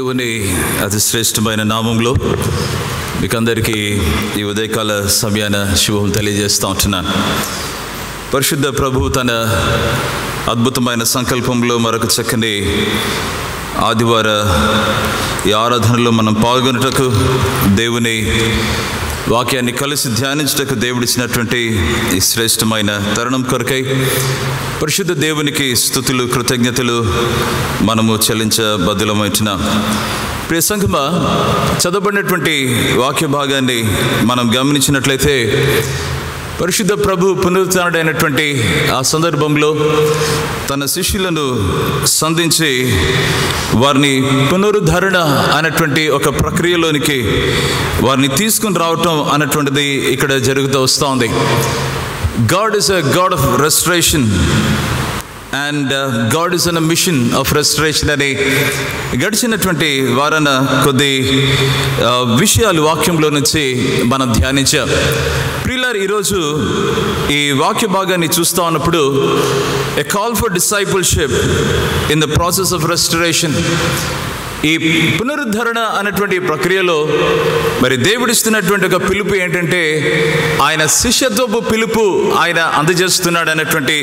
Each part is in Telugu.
దేవుని అతి శ్రేష్టమైన నామంలో మీకందరికీ ఈ ఉదయకాల సమయాన శుభం తెలియజేస్తూ ఉంటున్నాను. పరిశుద్ధ ప్రభువు తన అద్భుతమైన సంకల్పంలో మరొక చక్కని ఆదివార ఈ ఆరాధనలో మనం పాల్గొనుటకు, దేవుని వాక్యాన్ని కలిసి ధ్యానించుటకు దేవుడిచ్చినటువంటి ఈ శ్రేష్టమైన తరుణం కొరకై పరిశుద్ధ దేవునికి స్తుతులు, కృతజ్ఞతలు మనము చెల్లించబద్దులమైంటున్నాం. ప్రియ సంఘమా, చదవబడినటువంటి వాక్య భాగాన్ని మనం గమనించినట్లయితే పరిశుద్ధ ప్రభు పునరుత్థానుడైనటువంటి ఆ సందర్భంలో తన శిష్యులను సంధించి వారిని పునరుద్ధరణ అనేటువంటి ఒక ప్రక్రియలోనికి వారిని తీసుకుని రావటం అనేటువంటిది ఇక్కడ జరుగుతూ వస్తూ ఉంది. God is a God of restoration and God is an a machine of restoration అని గడిచినటువంటి వారాన కొద్ది విషయాలు వాక్యంలో నుంచి మనం ధ్యానించాం. ప్రియులారా, ఈరోజు ఈ వాక్య భాగాన్ని చూస్తూ ఉన్నప్పుడు ఎ call for discipleship in the process of restoration, ఈ పునరుద్ధరణ అనేటువంటి ప్రక్రియలో మరి దేవుడిస్తున్నటువంటి ఒక పిలుపు ఏంటంటే ఆయన శిష్యత్వపు పిలుపు ఆయన అందజేస్తున్నాడు అనేటువంటి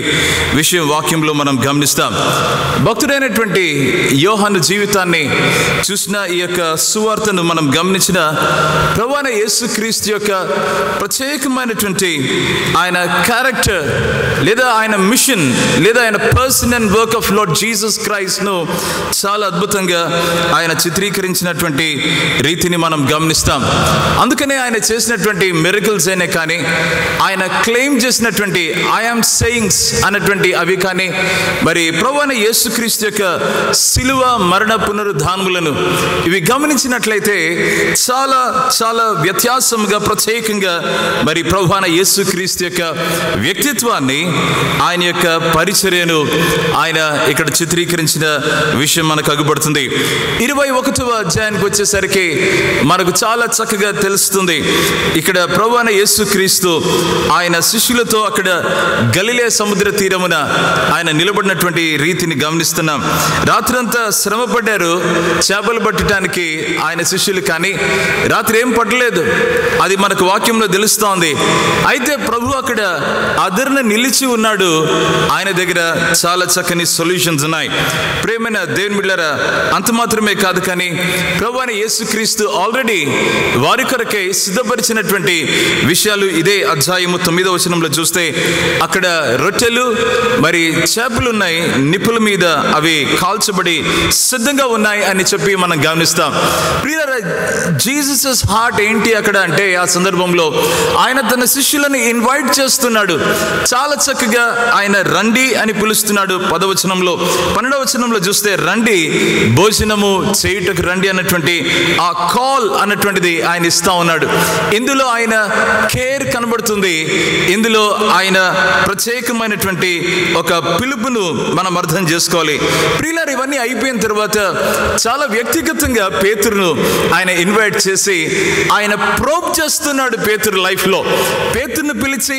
విషయం వాక్యంలో మనం గమనిస్తాం. భక్తుడైనటువంటి యోహాను జీవితాన్ని చూసిన, ఈ యొక్క సువార్తను మనం గమనించిన, ప్రభువైన యేసుక్రీస్తు యొక్క ప్రత్యేకమైనటువంటి ఆయన క్యారెక్టర్ లేదా ఆయన మిషన్ లేదా ఆయన person and work of Lord Jesus క్రైస్ట్ను చాలా అద్భుతంగా ఆయన చిత్రీకరించినటువంటి రీతిని మనం గమనిస్తాం. అందుకనే ఆయన చేసినటువంటి మిరకల్స్ అయినా కానీ, ఆయన క్లెయిమ్ చేసినటువంటి ఐ యామ్ సేయింగ్స్ అన్నటువంటి అవి కానీ, మరి ప్రభువైన యేసుక్రీస్తు యొక్క శిలువ మరణ పునరుద్ధానములను ఇవి గమనించినట్లయితే చాలా చాలా వ్యత్యాసంగా, ప్రత్యేకంగా మరి ప్రభువైన యేసుక్రీస్తు యొక్క వ్యక్తిత్వాన్ని, ఆయన యొక్క పరిచర్యను ఆయన ఇక్కడ చిత్రీకరించిన విషయం మనకు అగుపడుతుంది. 21వ అధ్యాయానికి వచ్చేసరికి మనకు చాలా చక్కగా తెలుస్తుంది. ఇక్కడ ప్రభువైన యేసుక్రీస్తు ఆయన శిష్యులతో అక్కడ గలిలే సముద్ర తీరమున ఆయన నిలబడినటువంటి రీతిని గమనిస్తున్నాం. రాత్రంతా శ్రమ పడ్డారు చేపలు పట్టడానికి ఆయన శిష్యులు, కానీ రాత్రి ఏం పట్టలేదు, అది మనకు వాక్యంలో తెలుస్తోంది. అయితే ప్రభు అక్కడ అదరణ నిలిచి ఉన్నాడు. ఆయన దగ్గర చాలా చక్కని సొల్యూషన్స్ ఉన్నాయి. ప్రేమైన దేవుని బిడ్డలారా, అంత మాత్రమే కాదు, కానీ ప్రభువైన యేసుక్రీస్తు ఆల్రెడీ వారి కొరకై సిద్ధపరిచినటువంటి విషయాలు ఇదే అధ్యాయము 9వ వచనంలో చూస్తే అక్కడ రొట్టెలు మరి చేపలు ఉన్నాయి, నిప్పుల మీద అవి కాల్చబడి సిద్ధంగా ఉన్నాయి అని చెప్పి మనం గమనిస్తాం. ప్రియులారా, జీసస్ హార్ట్ ఏంటి అక్కడ అంటే, ఆ సందర్భంలో ఆయన తన శిష్యులను ఇన్వైట్ చేస్తున్నాడు. చాలా చక్కగా ఆయన రండి అని పిలుస్తున్నాడు. 10వ వచనంలో, 12వ వచనంలో చూస్తే రండి, భోజనము చేయుటకు రండి అన్నటువంటి ఆ కాల్ అన్నటువంటిది ఆయన ఇస్తా ఉన్నాడు. ఇందులో ఆయన కేర్ కనబడుతుంది. ఇందులో ఆయన ప్రత్యేకమైనటువంటి ఒక పిలుపును మనం అర్థం చేసుకోవాలి. ప్రియులారా, ఇవన్నీ అయిపోయిన తర్వాత చాలా వ్యక్తిగతంగా పేతురును ఆయన ఇన్వైట్ చేసి ఆయన ప్రోబ్ చేస్తున్నాడు. పేతురు లైఫ్లో పేతురును పిలిచి,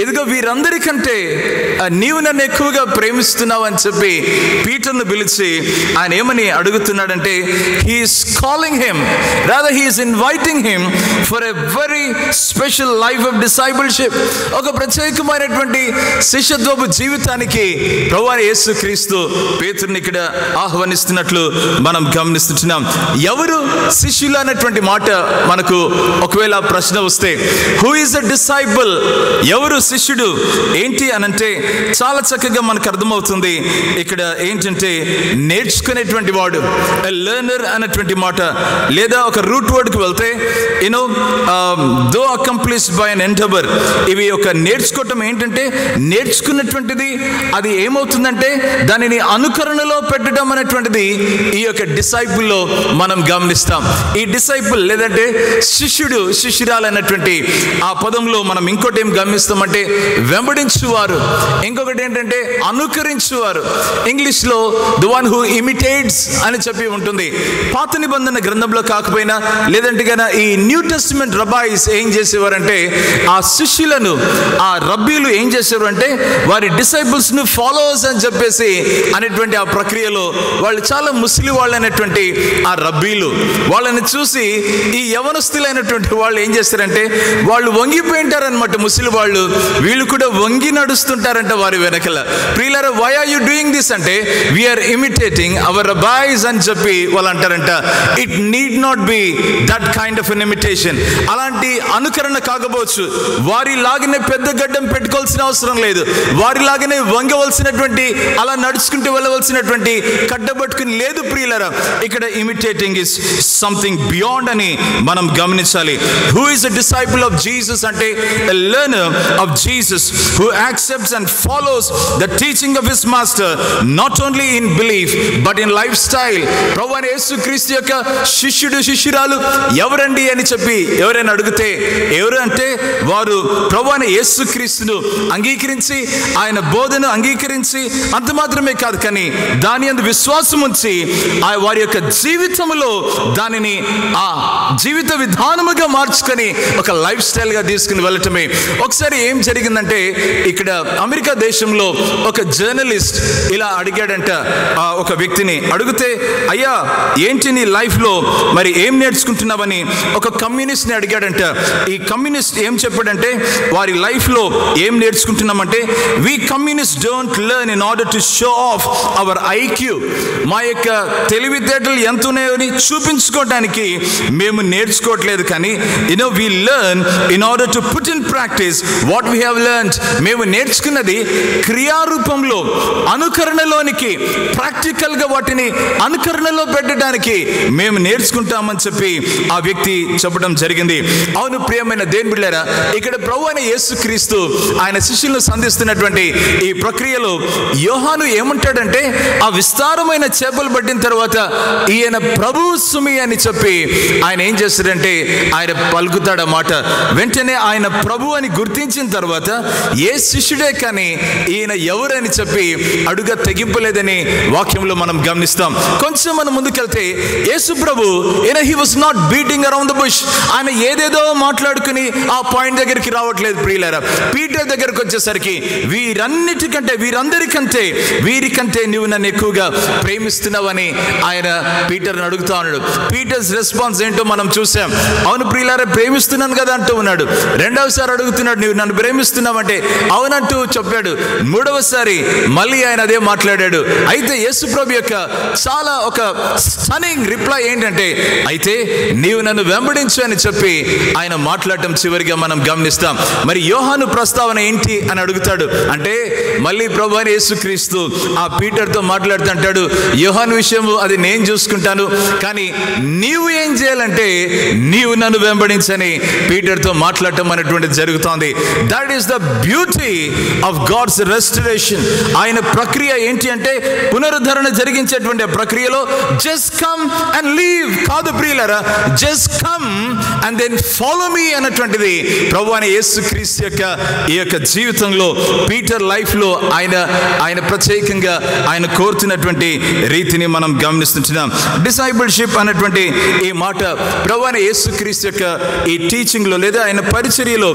ఇదిగో వీరందరికంటే నీవు నన్ను ఎక్కువగా ప్రేమిస్తున్నావు అని చెప్పి పీటర్ను పిలిచి ఆయన ఏమని అడుగుతున్నాడంటే, he is calling him, rather he is inviting him for a very special life of discipleship. ఒక ప్రత్యేకమైనటువంటి శిష్యత్వపు జీవితానికి ప్రభువైన యేసుక్రీస్తు పేతురుని ఇక్కడ ఆహ్వానిస్తున్నట్లు మనం గమనిస్తున్నాం. ఎవరు శిష్యులు అన్నటువంటి మాట మనకు ఒకవేళ ప్రశ్న వస్తే, హూ ఈజ్ అ డిసైపుల్, ఎవరు శిష్యుడు ఏంటి అనంటే చాలా చక్కగా మనకు అర్థమవుతుంది. ఇక్కడ ఏంటంటే నేర్చుకునేటువంటి వాడు, లెర్నర్ అన్నటువంటి మాట, లేదా ఒక రూట్ వర్డ్కి వెళ్తే you know though accomplished by an endeavour, ఇవి ఒక నేర్చుకోవటం ఏంటంటే నేర్చుకున్నటువంటిది అది ఏమవుతుందంటే దానిని అనుకరణలో పెట్టడం అనేటువంటిది ఈ యొక్క డిసైపుల్లో మనం గమనిస్తాం. ఈ డిసైపుల్ లేదంటే శిష్యుడు, శిష్యురాలు అన్నటువంటి ఆ పదంలో మనం ఇంకోటి ఏం గమనిస్తామంటే వెంబడించువారు, ఇంకొకటి ఏంటంటే అనుకరించువారు. ఇంగ్లీష్లో ది వన్ హూ ఇమిటేట్స్ అని చెప్పి ఉంటుంది. పాత నిబంధన గ్రంథంలో కాకపోయినా లేదంటే గన ఈ న్యూ టెస్టిమెంట్ రబాయిస్ ఏం చేసేవారంటే ఆ శిష్యులను, ఆ రబ్బీలు ఏం చేసేవారు అంటే వారి డిసైపుల్స్ ను ఫాలోవర్స్ అని చెప్పేసి అనేటువంటి ఆ ప్రక్రియలో వాళ్ళు చాలా ముస్లిం వాళ్ళు అనేటువంటి ఆ రబ్బీలు వాళ్ళని చూసి ఈ యవనస్తులైనటువంటి వాళ్ళు ఏం చేస్తారంటే వాళ్ళు వంగిపోయింటారనమాట. ముస్లిం వాళ్ళు వీళ్ళు కూడా వంగి నడుస్తుంటారంట వారి వెనకల. ప్రియులారా, why are you doing this అంటే వీఆర్ ఇమిటేటింగ్ అవర్ రబాయిస్ అని చెప్పి వాళ్ళు అంటారంట. It need not be that kind of an imitation. అలాంటి అనుకరణ కాకపోవచ్చు. వారిలాగానే పెద్ద గడ్డం పెట్టుకోవాల్సిన అవసరం లేదు. వారిలాగానే వంగవలసినటువంటి, అలా నడుచుకుంటూ వెళ్ళవలసినటువంటి కట్టబట్టుకుని లేదు. ప్రియులారా, ఇక్కడ ఇమిటేటింగ్ ఇస్ సంథింగ్ బియాండ్ అని మనం గమనించాలి. Who is a disciple of Jesus అంటే a learner of Jesus who accepts and follows the teaching of his master not only in belief but in life style. ప్రభువైన యేసుక్రీస్తు యొక్క శిష్యుడు, శిష్యురాలు ఎవరండి అని చెప్పి ఎవరైనా అడిగితే ఎవరు అంటే వారు ప్రభువైన యేసుక్రీస్తును అంగీకరించి ఆయన బోధను అంగీకరించి అంత మాత్రమే కాదు కానీ దాని యందు విశ్వాసం ఉంచి వారి యొక్క జీవితంలో దానిని ఆ జీవిత విధానముగా మార్చుకొని ఒక లైఫ్ స్టైల్ గా తీసుకుని వెళ్ళటమే. ఒకసారి ఏం జరిగిందంటే ఇక్కడ అమెరికా దేశంలో ఒక జర్నలిస్ట్ ఇలా అడిగాడంట ఒక వ్యక్తిని. అడిగితే అయ్యా ఏంటి నీ లైఫ్ లో మరి ఏం నేర్చుకుంటున్నావని ఒక కమ్యూనిస్ట్ ని అడిగాడంట. ఈ కమ్యూనిస్ట్ ఏం చెప్పాడంటే వారి లైఫ్ లో ఏం నేర్చుకుంటున్నామంటే we communist don't learn in order to show off our IQ. మా యొక్క తెలివితేటలు ఎంత ఉన్నాయని చూపించుకోవడానికి మేము నేర్చుకోవట్లేదు కానీ we learn in order to put in practice what we have learned. మేము నేర్చుకున్నది క్రియారూపంలో అనుకరణలోనికి, ప్రాక్టికల్ గా వాటిని అనుకరణలో పెట్టడానికి మేము నేర్చుకుంటామని చెప్పి ఆ వ్యక్తి చెప్పడం జరిగింది. అవును ప్రియమైన దేవుని బిడ్డలారా, ఇక్కడ ప్రభువైన యేసుక్రీస్తు ఆయన శిష్యులను సంధిస్తున్నటువంటి ఈ ప్రక్రియలో యోహాను ఏమంటాడంటే ఆ విస్తారమైన చేపలు పట్టిన తర్వాత ఈయన ప్రభు సుమి అని చెప్పి ఆయన ఏం చేస్తాడంటే ఆయన పలుకుతాడు ఆ మాట. వెంటనే ఆయన ప్రభు అని గుర్తించిన తర్వాత ఏ శిష్యుడే కానీ ఈయన ఎవరని చెప్పి అడుగ తెగింపలేదని వాక్యంలో మనం గమనిస్తాం. కొంచెం మనం ముందుకెళ్తే యేసు ప్రభు he was not beating around the bush. ఆయన ఏదేదో మాట్లాడుకుని ఆ పాయింట్ దగ్గరికి రావట్లేదు. ప్రియులారా, పీటర్ దగ్గరకు వచ్చేసరికి వీరికంటే నువ్వు నన్ను ఎక్కువగా ప్రేమిస్తున్నావని ఆయన పీటర్ని అడుగుతా ఉన్నాడు. పీటర్స్ రెస్పాన్స్ ఏంటో మనం చూసాం. అవును ప్రియులారా, ప్రేమిస్తున్నాను కదా అంటూ ఉన్నాడు. రెండవసారి అడుగుతున్నాడు, నువ్వు నన్ను ప్రేమిస్తున్నావంటే అవునంటూ చెప్పాడు. మూడవసారి మళ్ళీ ఆయన అదే మాట్లాడాడు. అయితే యేసు ప్రభు యొక్క చాలా ఒక స్టన్నింగ్ రిప్లై ఏంటంటే అయితే నీవు నన్ను వెంబడించు అని చెప్పి ఆయన మాట్లాడటం చివరిగా మనం గమనిస్తాం. మరి యోహాను ప్రస్తావన ఏంటి అని అడుగుతాడు. అంటే మళ్ళీ ప్రభు అయిన యేసుక్రీస్తు ఆ పీటర్తో మాట్లాడుతుంటాడు, యోహాను విషయం అది నేను చూసుకుంటాను, కానీ నీవు ఏం చేయాలంటే నీవు నన్ను వెంబడించని పీటర్తో మాట్లాడటం అనేటువంటిది జరుగుతోంది. That is the beauty of God's restoration. ఆయన ప్రక్రియ ఏంటి అంటే పునరుద్ధరణ జరిగించేటువంటి ప్రక్రియలో జస్ట్ కమ్ అండ్ లీవ్ కాదు ప్రియులారా, just come and then follow me అన్నటువంటిది ప్రభువైన యేసుక్రీస్తు యొక్క ఈ యొక్క జీవితంలో పీటర్ లైఫ్ లో ఆయన ప్రత్యేకంగా ఆయన కోరుతున్నటువంటి రీతిని మనం గమనిస్తున్నాం. డిసైపుల్షిప్ అన్నటువంటి ఈ మాట ప్రభువైన యేసుక్రీస్తు యొక్క ఈ టీచింగ్ లో లేదా ఆయన పరిచర్యలో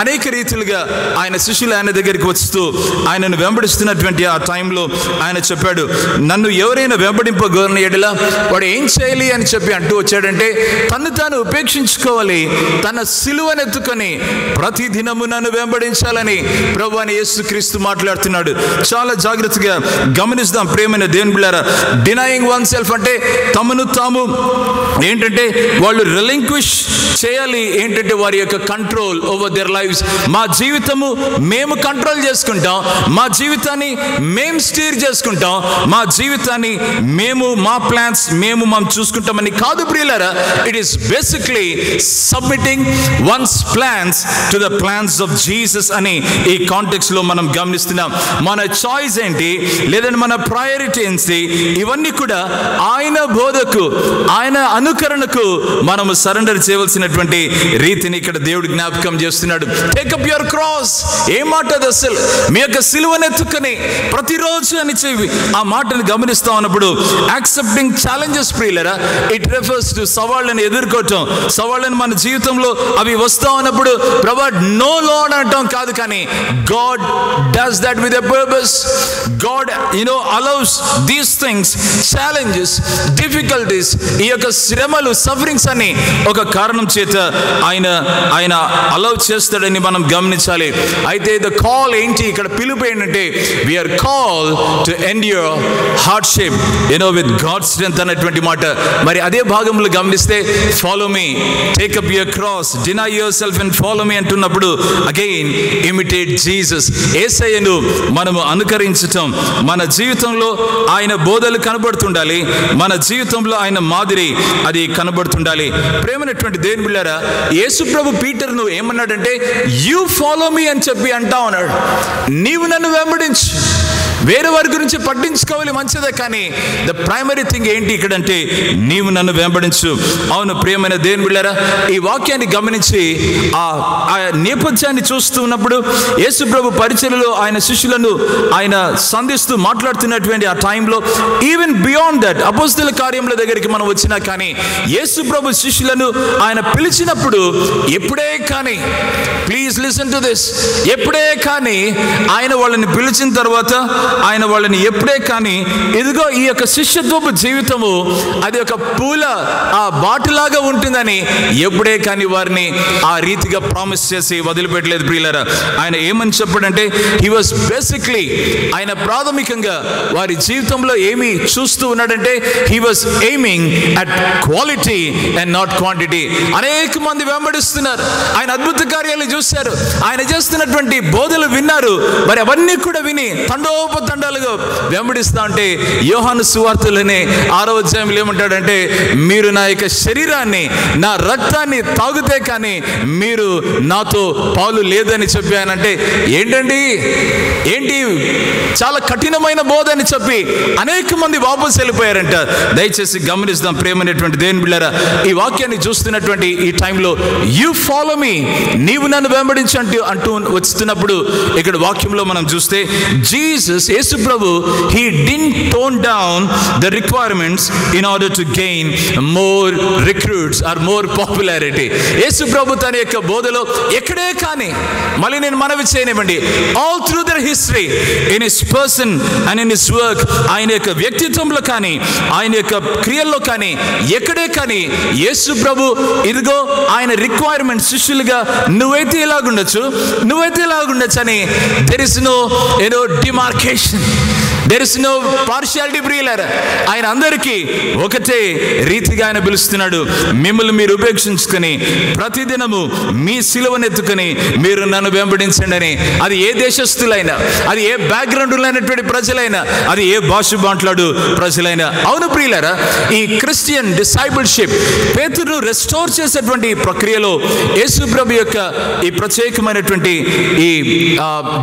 అనేక రీతిలుగా ఆయన శిష్యులు ఆయన దగ్గరికి వస్తూ ఆయనను వెంబడిస్తున్నటువంటి ఆ టైంలో ఆయన చెప్పాడు, నన్ను ఎవరైనా వెంబడింపగోరిన ఎడల వాడు ఏం చేయాలి అని చెప్పి అంటూ వచ్చాడంటే తను తాను ఉపేక్షించుకోవాలి, తన సిలువనెత్తుకొని ప్రతి దినము నన్ను వెంబడించాలని ప్రభువైన యేసుక్రీస్తు మాట్లాడుతున్నాడు. చాలా జాగ్రత్తగా గమనిస్తాం ప్రియమైన దేవుని బిడ్డలారా. డినయింగ్ వన్ సెల్ఫ్ అంటే తమను తాము ఏంటంటే వాళ్ళు రిలింక్విష్ చేయాలి. ఏంటంటే వారి యొక్క కంట్రోల్ ఓవర్ దేర్ లైఫ్స్. మా జీవితము మేము కంట్రోల్ చేసుకుంటాం, మా జీవితాన్ని మేము స్టీర్ చేసుకుంటాం, మా జీవితాన్ని మా ప్లాన్స్ మనం చూసుకుంటామని కాదు ప్రియులారా. It is basically submitting once plans to the plans of Jesus అని ఈ కాంటెక్స్ట్ లో మనం గమనిస్తున్నాం. మన చాయిస్ ఏంటి లేదంటే మన ప్రయారిటీ ఏంటి, ఇవన్నీ కూడా ఆయన బోధకు ఆయన అనుకరణకు మనము సరెండర్ చేయవలసినటువంటి రీతిని ఇక్కడ దేవుడు జ్ఞాపకం చేస్తున్నాడు. Take up your cross. ఏ మాట అసలు మీ యొక్క సిలువనెత్తుకొని ప్రతిరోజు అని చెప్పి ఆ మాటను గమనిస్తా ఉన్నప్పుడు యాక్సెప్ట్ యాక్సెప్టింగ్ ఛాలెంజెస్ ప్రియులరా, ఇట్ రెఫర్స్ టు సవాళ్ళని ఎదుర్కోవటం. సవాళ్ళని మన జీవితంలో అవి వస్తా ఉన్నప్పుడు ప్రభా నో లార్డ్ అంటాం కాదు, కానీ God does that with a purpose. God allows these things, challenges, difficulties, ఈ యొక్క శ్రమలు, సఫరింగ్స్ అని ఒక కారణం చేత ఆయన అలౌ చేస్తాడని మనం గమనించాలి. అయితే ద కాల్ ఏంటి, ఇక్కడ పిలుపు ఏంటంటే we are call to endure hardship with God strength అన్నటువంటి మాట. మరి అదే భాగంలో గమనిస్తే follow me, take up your cross, deny your self and follow me అంటున్నప్పుడు అగైన్ ఇమిటేట్ జీసస్. యేసయ్యను మనము అనుకరించటం, మన జీవితంలో ఆయన బోధలు కనబడుతుండాలి, మన జీవితంలో ఆయన మాదిరి అది కనబడుతుండాలి. ప్రేమైనటువంటి దేవుని బిడ్డలారా, యేసు ప్రభు పీటర్ను ఏమన్నాడంటే యు ఫాలో మీ అని చెప్పి అంటా ఉన్నాడు. నీవు నన్ను వెంబడించు, వేరే వారి గురించి పట్టించుకోవాలి మంచిదే, కానీ ద ప్రైమరీ థింగ్ ఏంటి ఇక్కడంటే నీవు నన్ను వెంబడించు. అవును ప్రియమైన దేవుని బిడ్డలారా, ఈ వాక్యాన్ని గమనించి ఆ నేపథ్యాన్ని చూస్తూ ఉన్నప్పుడు యేసు ప్రభు పరిచర్యలో ఆయన శిష్యులను ఆయన సంధిస్తూ మాట్లాడుతున్నటువంటి ఆ టైంలో, ఈవెన్ బియాండ్ దట్ అపోస్తలుల కార్యముల దగ్గరికి మనం వచ్చినా కానీ యేసు ప్రభు శిష్యులను ఆయన పిలిచినప్పుడు ఎప్పుడే కానీ, ప్లీజ్ లిసన్ టు దిస్, ఎప్పుడే కానీ ఆయన వాళ్ళని పిలిచిన తర్వాత ఆయన వాళ్ళని ఎప్పుడే కానీ ఇదిగో ఈ యొక్క శిష్యత్వపు జీవితము అది ఒక పూల ఆ బాటిలాగా ఉంటుందని ఎప్పుడే కానీ వారిని ఆ రీతిగా ప్రామిస్ చేసి వదిలిపెట్టలేదు ప్రియులారా. ఆయన ఏమని చెప్పాడంటే హీ వాస్ బేసిక్లీ, ఆయన ప్రాథమికంగా వారి జీవితంలో ఏమి చూస్తూ ఉన్నాడంటే he was aiming at quality and not quantity. అనేక మంది వెంబడిస్తున్నారు, ఆయన అద్భుత కార్యాలు చూశారు, ఆయన చేస్తున్నటువంటి బోధలు విన్నారు, మరి అవన్నీ కూడా విని తండాలుగా వెంబడిస్తా ఉంటే యోహాను సువార్తలోనే 6వ అధ్యాయంలో ఏమంటాడంటే మీరు నా యొక్క శరీరాన్ని, నా రక్తాన్ని తాగితే కానీ మీరు నాతో పాలు లేదని చెప్పి ఆయన అంటే ఏంటి చాలా కఠినమైన బోధ అని చెప్పి అనేక మంది వాపసు వెళ్ళిపోయారంట. దయచేసి గమనిస్తాం ప్రేమైనటువంటి దేవుని బిడ్డలారా, ఈ వాక్యాన్ని చూస్తున్నటువంటి ఈ టైంలో యు ఫాలో మీ, నీవు నన్ను వెంబడించు అంటూ వస్తున్నప్పుడు ఇక్కడ వాక్యంలో మనం చూస్తే Jesus, Yesu Prabhu, he didn't tone down the requirements in order to gain more recruits or more popularity. యేసు ప్రభు తన యొక్క బోధలో ఎక్కడే కానీ, మళ్ళీ నేను మనవి చేయనివ్వండి, all through their history, in his person and in his work, ఆయన యొక్క వ్యక్తిత్వంలో కానీ ఆయన యొక్క క్రియల్లో కానీ ఎక్కడే కానీ యేసు ప్రభు ఇదిగో ఆయన రిక్వైర్మెంట్ శిష్యులుగా నువ్వైతే ఇలాగుండొచ్చు అని there is no demarcation, there is no partiality ప్రియులారా. ఆయన అందరికీ ఒకటే రీతిగా ఆయన పిలుస్తున్నాడు. మిమ్మల్ని మీరు ఉపేక్షించుకొని ప్రతిదినము మీ సిలువనెత్తుకొని మీరు నన్ను వెంబడించండి అని. అది ఏ దేశస్తులైనా, అది ఏ బ్యాక్గ్రౌండ్ లేనటువంటి ప్రజలైనా, అది ఏ భాష మాట్లాడు ప్రజలైనా. అవును ప్రియులారా, ఈ క్రిస్టియన్ డిసైబుల్షిప్ పేతురును రెస్టోర్ చేసేటువంటి ప్రక్రియలో యేసు ప్రభు యొక్క ఈ ప్రత్యేకమైనటువంటి ఈ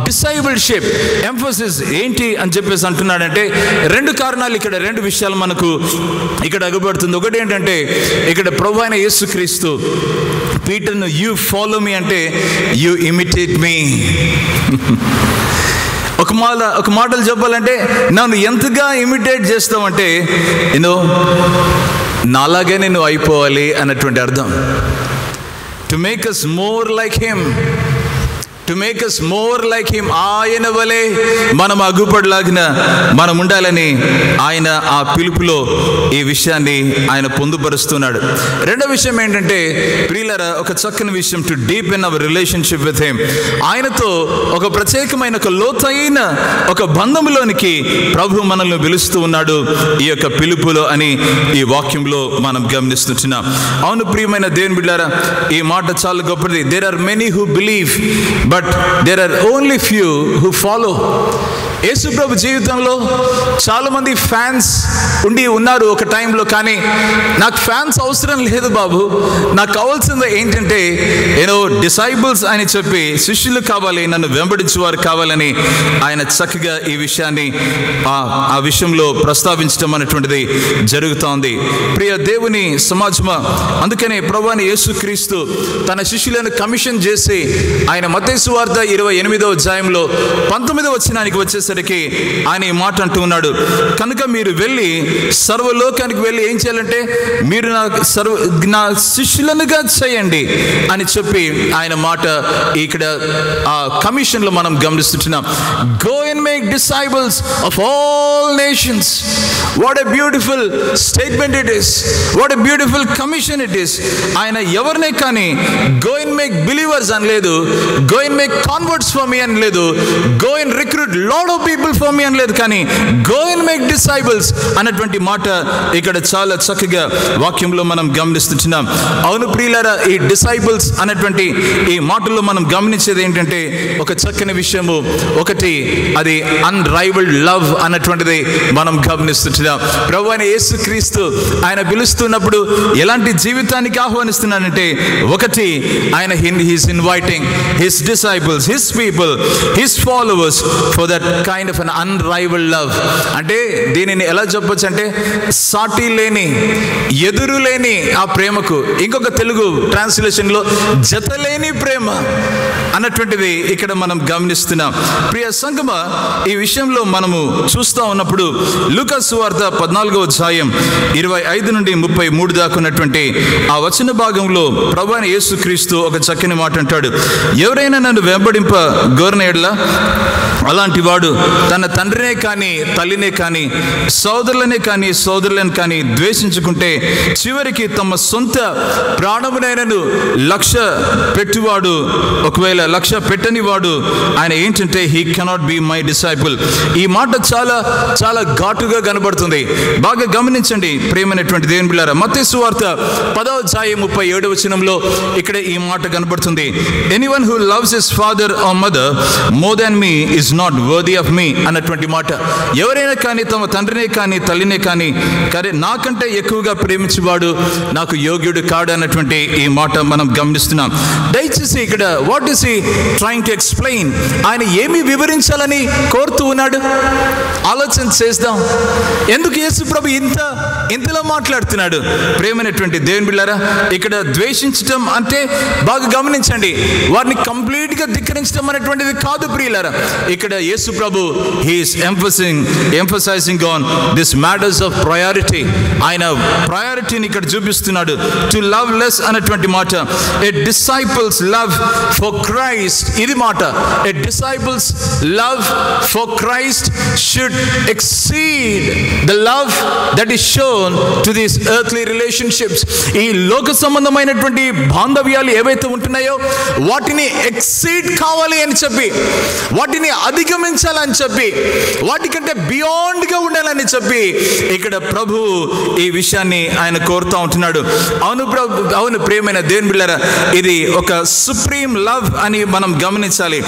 డిసైబుల్షిప్ ఎంఫసిస్ ఏంటి అని చెప్పేసి అంటున్నాడంటే 2 కారణాలు, ఇక్కడ 2 విషయాలు మనకు ఇక్కడ అగుపడుతుంది. ఒకటి ఏంటంటే ఇక్కడ ప్రభు అయిన యేసుక్రీస్తు పీటర్ను యు ఫాలో మీ అంటే యు ఇమిటేట్ మీ. ఒక మాటలు చెప్పాలంటే నన్ను ఎంతగా ఇమిటేట్ చేస్తామంటే నాలాగే నువ్వు అయిపోవాలి అన్నటువంటి అర్థం. To make us more like him, to make us more like him, ఆయన వలె మనం అగుపడలాగిన మనం ఉండాలని ఆయన ఆ పిలుపులో ఈ విషయాన్ని ఆయన పొందుపరుస్తున్నాడు. రెండో విషయం ఏంటంటే ప్రియులారా, ఒక చక్కని విషయం, to deepen our relationship with him. ఆయనతో ఒక ప్రత్యేకమైన ఒక లోతైన ఒక బంధములోనికి ప్రభు మనల్ని పిలుస్తూ ఉన్నాడు ఈ యొక్క పిలుపులో అని ఈ వాక్యంలో మనం గమనిస్తున్నాం. అవును ప్రియమైన దేవుని బిడ్డలారా, ఈ మాట చాలా గొప్పది. There are many who believe but there are only few who follow. యేసు ప్రభు జీవితంలో చాలా మంది ఫ్యాన్స్ ఉన్నారు ఒక టైంలో, కానీ నాకు ఫ్యాన్స్ అవసరం లేదు బాబు, నాకు కావాల్సింది ఏంటంటే డిసైబుల్స్ అని చెప్పి శిష్యులు కావాలి, నన్ను వెంబడించేవారు కావాలని ఆయన చక్కగా ఈ విషయాన్ని ఆ విషయంలో ప్రస్తావించడం అనేటువంటిది జరుగుతోంది. ప్రియ దేవుని సమాజమా, అందుకనే ప్రభువైన యేసుక్రీస్తు తన శిష్యులను కమిషన్ చేసి ఆయన మత్తయి సువార్త 28వ అధ్యాయంలో 19వ వచనానికి వచ్చేసి వచ్చేసరికి ఆయన ఈ మాట అంటూ ఉన్నాడు, కనుక మీరు వెళ్ళి సర్వలోకానికి వెళ్ళి ఏం చేయాలంటే మీరు నా శిష్యులనుగా చేయండి అని చెప్పి ఆయన మాట ఇక్కడ ఆ కమిషన్లో మనం గమనిస్తున్నాం. Go and make disciples of all nations. What a beautiful statement it is, what a beautiful commission it is. ఆయన ఎవరినే కానీ గో అండ్ మేక్ బిలీవర్స్ అని లేదు, go and make converts for me అని లేదు, go and recruit lot of people for me అని లేదు, కానీ గో అండ్ మేక్ డిసైబుల్స్ అన్నటువంటి మాట ఇక్కడ చాలా చక్కగా వాక్యంలో మనం గమనిస్తున్నాం. అవును ప్రియులారా, ఈ డిసైబుల్స్ అన్నటువంటి ఈ మాటల్లో మనం గమనించేది ఏంటంటే ఒక చక్కని విషయము. ఒకటి, అది అన్రైవల్డ్ లవ్ అన్నటువంటిది మనం గమనిస్తున్నాం. ప్రభువైన యేసుక్రీస్తు ఆయన పిలుస్తున్నప్పుడు ఎలాంటి జీవితానికి ఆహ్వానిస్తున్నానంటే, ఒకటి, ఆయన he's inviting his disciples, his people, his followers for that kind of un unrivalled love. అంటే దీనిని ఎలా చెప్పొచ్చు అంటే సాటి లేని, ఎదురు లేని ఆ ప్రేమకు ఇంకొక తెలుగు ట్రాన్స్లేషన్లో జతలేని ప్రేమ అన్నటువంటిది ఇక్కడ మనం గమనిస్తున్నాం. ప్రియ సంగమ, ఈ విషయంలో మనము చూస్తూ ఉన్నప్పుడు లూకా సువార్త 14వ అధ్యాయం 25 నుండి 33 దాకా ఉన్నటువంటి ఆ వచన భాగంలో ప్రభువైన యేసుక్రీస్తు ఒక చక్కని మాట అంటాడు. ఎవరైనా నన్ను వెంబడింప గోరిన యెడల అలాంటి వాడు తన తండ్రినే కానీ తల్లినే కానీ సోదరులనే కానీ సోదరులను కానీ ద్వేషించుకుంటే చివరికి తమ సొంత ప్రాణమునైనను లక్ష్య పెట్టువాడు, ఒకవేళ లక్ష్య పెట్టని వాడు ఆయన ఏంటంటే he cannot be my disciple. ఈ మాట చాలా చాలా ఘాటుగా కనబడుతుంది. బాగా గమనించండి ప్రియమైనటువంటి దేవుని బిడ్డలారా. మత్తయి సువార్త 10వ అధ్యాయం 37వ వచనంలో ఇక్కడ ఈ మాట కనబడుతుంది. Anyone who loves his father or mother more than me is not worthy of me అన్నటువంటి మాట. ఎవరైనా కానీ తమ తండ్రినే కానీ తల్లినే కానీ నాకంటే ఎక్కువగా ప్రేమించేవాడు నాకు యోగ్యుడు కాడు అన్నటువంటి ఈ మాట మనం గమనిస్తున్నాం. దయచేసి ఇక్కడ what is he trying to explain, ఆయన ఏమి వివరించాలని కోరుతూ ఉన్నాడు ఆలోచన చేద్దాం. ఎందుకు యేసు ప్రభు ఇంతలా మాట్లాడుతున్నాడు? ప్రేమైనటువంటి దేవుని బిడ్డలారా, ఇక్కడ ద్వేషించడం అంటే బాగా గమనించండి, వారిని కంప్లీట్గా ధిక్కరించడం అనేటువంటిది కాదు ప్రియులారా. ఇక్కడ యేసు ప్రభు he is emphasizing on this matters of priority. ఆయన ప్రయారిటీని ఇక్కడ చూపిస్తున్నాడు. టు లవ్ లెస్ అన్నటువంటి మాట, a disciple's love for Christ, ఇది మాట. A disciple's love for Christ should exceed the love that is shown to these earthly relationships. ఈ లోక సంబంధమైనటువంటి బాంధవ్యాలు ఏవైతే ఉంటున్నాయో వాటిని ఎక్సీడ్ కావాలి అని చెప్పి, వాటిని అధిగమించాలని చెప్పి, వాటికంటే బియాండ్గా ఉండాలని చెప్పి ఇక్కడ ప్రభు ఈ విషయాన్ని ఆయన కోరుతూ ఉంటున్నాడు. అవును ప్రియమైన దేవుని బిడ్డలారా, ఇది ఒక సుప్రీం లవ్ అని మనం గమనించాలి.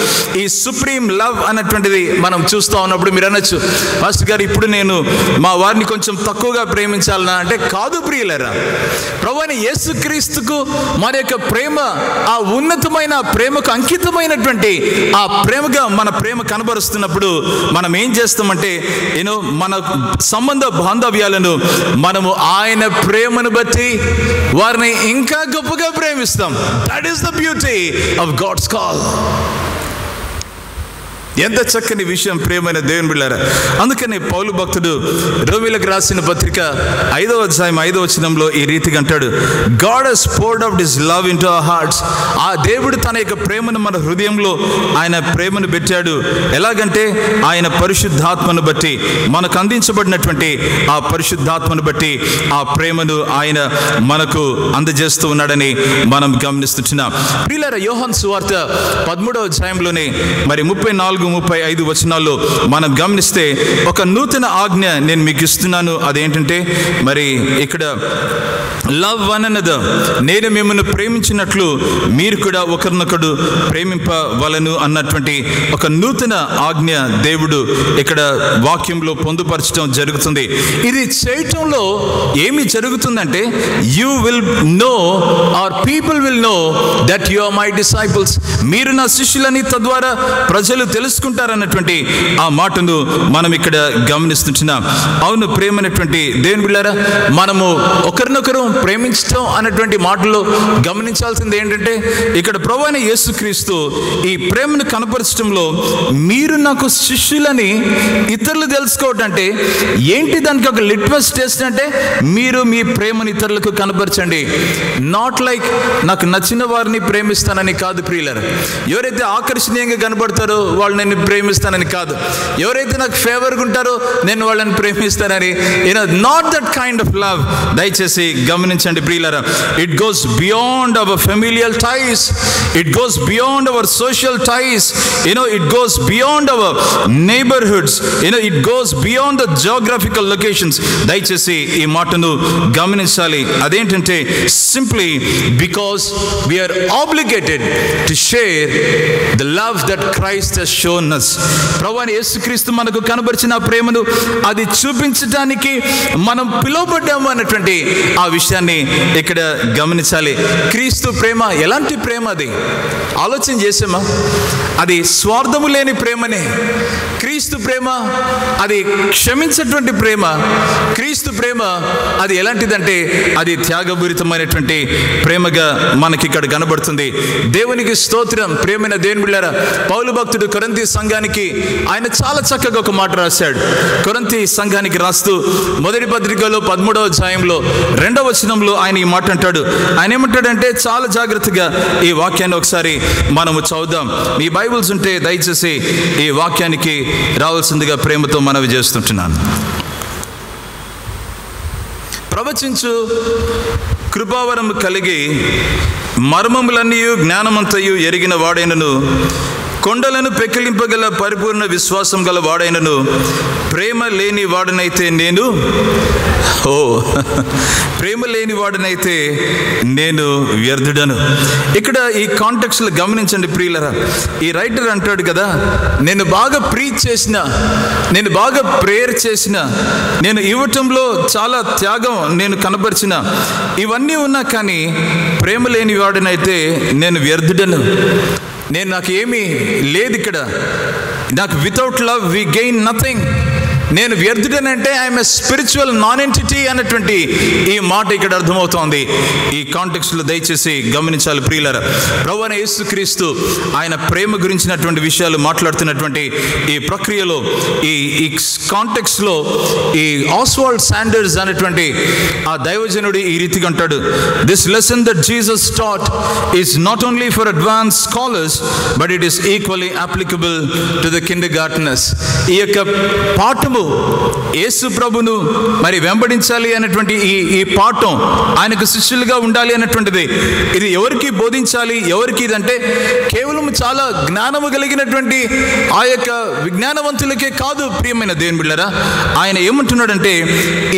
ఈ సుప్రీం లవ్ అన్నటువంటిది మనం చూస్తూ ఉన్నప్పుడు మీరు అనొచ్చు, పాస్టర్ గారు ఇప్పుడు నేను మా వారిని కొంచెం తక్కువగా ప్రేమించాలన్నా అంటే కాదు ప్రియులారా. ప్రభువైన యేసుక్రీస్తుకు మన యొక్క ప్రేమ, ఆ ఉన్నతమైన ప్రేమకు అంకితమైనటువంటి ఆ ప్రేమగా మన ప్రేమ కనబరుస్తున్నప్పుడు మనం ఏం చేస్తామంటే మన సంబంధ బాంధవ్యాలను మనము ఆయన ప్రేమను బట్టి వారిని ఇంకా గొప్పగా ప్రేమిస్తాం. That is the beauty of God's call. ఎంత చక్కని విషయం ప్రియమైన దేవుని బిడ్డలారా. అందుకని పౌలు భక్తుడు రోమీయులకు రాసిన పత్రిక 5వ అధ్యాయం 5వ వచనంలో ఈ రీతిగా అంటాడు, God has poured out his love into our hearts. ఆ దేవుడు తన యొక్క ప్రేమను మన హృదయంలో ఆయన ప్రేమను పెట్టాడు. ఎలాగంటే ఆయన పరిశుద్ధాత్మను బట్టి, మనకు అందించబడినటువంటి ఆ పరిశుద్ధాత్మను బట్టి ఆ ప్రేమను ఆయన మనకు అందజేస్తూ ఉన్నాడని మనం గమనిస్తున్నాం. ప్రియులారా, యోహాను సువార్త 13వ అధ్యాయంలోనే మరి 34-35 వచనాల్లో మనం గమనిస్తే ఒక నూతన ఆజ్ఞ నేను మీకు ఇస్తున్నాను. అదేంటంటే మరి ఇక్కడ లవ్ వన్ అనదర్, నేను మిమ్మల్ని ప్రేమించినట్లు మీరు కూడా ఒకరినొకడు ప్రేమింపవలను అన్నటువంటి ఒక నూతన ఆజ్ఞ దేవుడు ఇక్కడ వాక్యంలో పొందుపరచడం జరుగుతుంది. ఇది చేయటంలో ఏమి జరుగుతుందంటే you will know or people will know that you are my disciples. మీరు నా శిష్యులని తద్వారా ప్రజలు తెలుసు తెలుసుకుంటారన్నటువంటి ఆ మాటను మనం ఇక్కడ గమనిస్తుంటున్నాం. అవును ప్రేమైనటువంటి దేవుని బిడ్డలారా, మనము ఒకరినొకరు ప్రేమించడం అన్నటువంటి మాటలో గమనించాల్సింది ఏంటంటే, ఇక్కడ ప్రభువైన యేసుక్రీస్తు ఈ ప్రేమను కనపరచడంలో మీరు నాకు శిష్యులని ఇతరులు తెలుసుకోవటం అంటే ఏంటి, దానికి ఒక లిట్మస్ టెస్ట్ అంటే మీరు మీ ప్రేమను ఇతరులకు కనపరచండి. నాట్ లైక్ నాకు నచ్చిన వారిని ప్రేమిస్తానని కాదు ప్రియులారా. ఎవరైతే ఆకర్షణీయంగా కనబడతారో వాళ్ళు నేను ప్రేమిస్తానని కాదు. ఎవరైతే నాకు ఫేవర్గా ఉంటారో నేను వాళ్ళని ప్రేమిస్తానని, not that kind of love. దయచేసి గమనించండి ప్రియులారా. It goes beyond our familial ties, it goes beyond our social ties, it goes beyond our neighbourhoods, it goes beyond the geographical locations. దయచేసి ఈ మాటను గమనించాలి. అదేంటంటే simply because we are obligated to share the love that Christ has shown us. ప్రభువైన యేసుక్రీస్తు మనకు కనబరిచిన ప్రేమను అది చూపించడానికి మనం పిలువబడ్డాము అన్నటువంటి ఆ విషయాన్ని ఇక్కడ గమనించాలి. క్రీస్తు ప్రేమ ఎలాంటి ప్రేమ? అది ఆలోచన చేసామా? అది స్వార్థము లేని ప్రేమనే. క్రీస్తు ప్రేమ అది క్షమించేటువంటి ప్రేమ. క్రీస్తు ప్రేమ అది ఎలాంటిదంటే అది త్యాగపూరితమైనటువంటి ప్రేమగా మనకి ఇక్కడ కనబడుతుంది. దేవునికి స్తోత్రం. ప్రేమైన దేవుని బిడ్డలారా, పౌలు భక్తుడు కొరింథీ సంఘానికి ఆయన చాలా చక్కగా ఒక మాట రాశాడు. కొరింథీ సంఘానికి రాస్తూ మొదటి పత్రికలో 13వ అధ్యాయంలో 2వ వచనంలో ఆయన ఈ మాట అంటాడు. ఆయన ఏమంటాడంటే, చాలా జాగ్రత్తగా ఈ వాక్యాన్ని ఒకసారి మనము చదువుదాం. మీ బైబిల్స్ ఉంటే దయచేసి ఈ వాక్యానికి రావాల్సిందిగా ప్రేమతో మనవి చేస్తుంటున్నాను. ప్రవచించు కృపావరము కలిగి మర్మములన్నీ జ్ఞానమంతయు ఎరిగిన వాడైనను, కొండలను పెకిలింపగల పరిపూర్ణ విశ్వాసం గల వాడైనను, ప్రేమ లేని వాడనైతే నేను ప్రేమ లేని వాడనైతే నేను వ్యర్థుడను. ఇక్కడ ఈ కాంటెక్స్ట్లో గమనించండి ప్రియులరా. ఈ రైటర్ అంటాడు కదా, నేను బాగా ప్రీచ్ చేసిన, నేను బాగా ప్రేయర్ చేసిన, నేను ఇవ్వటంలో చాలా త్యాగం నేను కనపరిచిన, ఇవన్నీ ఉన్నా కానీ ప్రేమ లేని వాడనైతే నేను వ్యర్థుడను. నాకు ఏమీ లేదు ఇక్కడ. నాకు without love we gain nothing. నేను వ్యర్థుడనంటే I'm a spiritual non entity అన్నటువంటి ఈ మాట ఇక్కడ అర్థమవుతోంది. ఈ కాంటెక్స్ట్లో దయచేసి గమనించాలి ప్రియులారా. ప్రభువైన యేసుక్రీస్తు ఆయన ప్రేమ గురించినటువంటి విషయాలు మాట్లాడుతున్నటువంటి ఈ ప్రక్రియలో, ఈ కాంటెక్స్ట్లో ఈ ఆస్వాల్డ్ శాండర్స్ అనేటువంటి ఆ దైవజనుడు ఈ రీతిగా అంటాడు, this lesson that Jesus taught is not only for advance scholars but it is equally applicable to the kindergartners. ఈ యొక్క పాఠము యేసు ప్రభును మరి వెంబడించాలి అనేటువంటి ఈ పాఠం, ఆయనకు శిష్యులుగా ఉండాలి అనేటువంటిది, ఇది ఎవరికి బోధించాలి? ఎవరికి ఇదంటే కేవలం చాలా జ్ఞానము కలిగినటువంటి ఆ యొక్క విజ్ఞానవంతులకే కాదు ప్రియమైన దేవుని బిడ్డలారా. ఆయన ఏమంటున్నాడంటే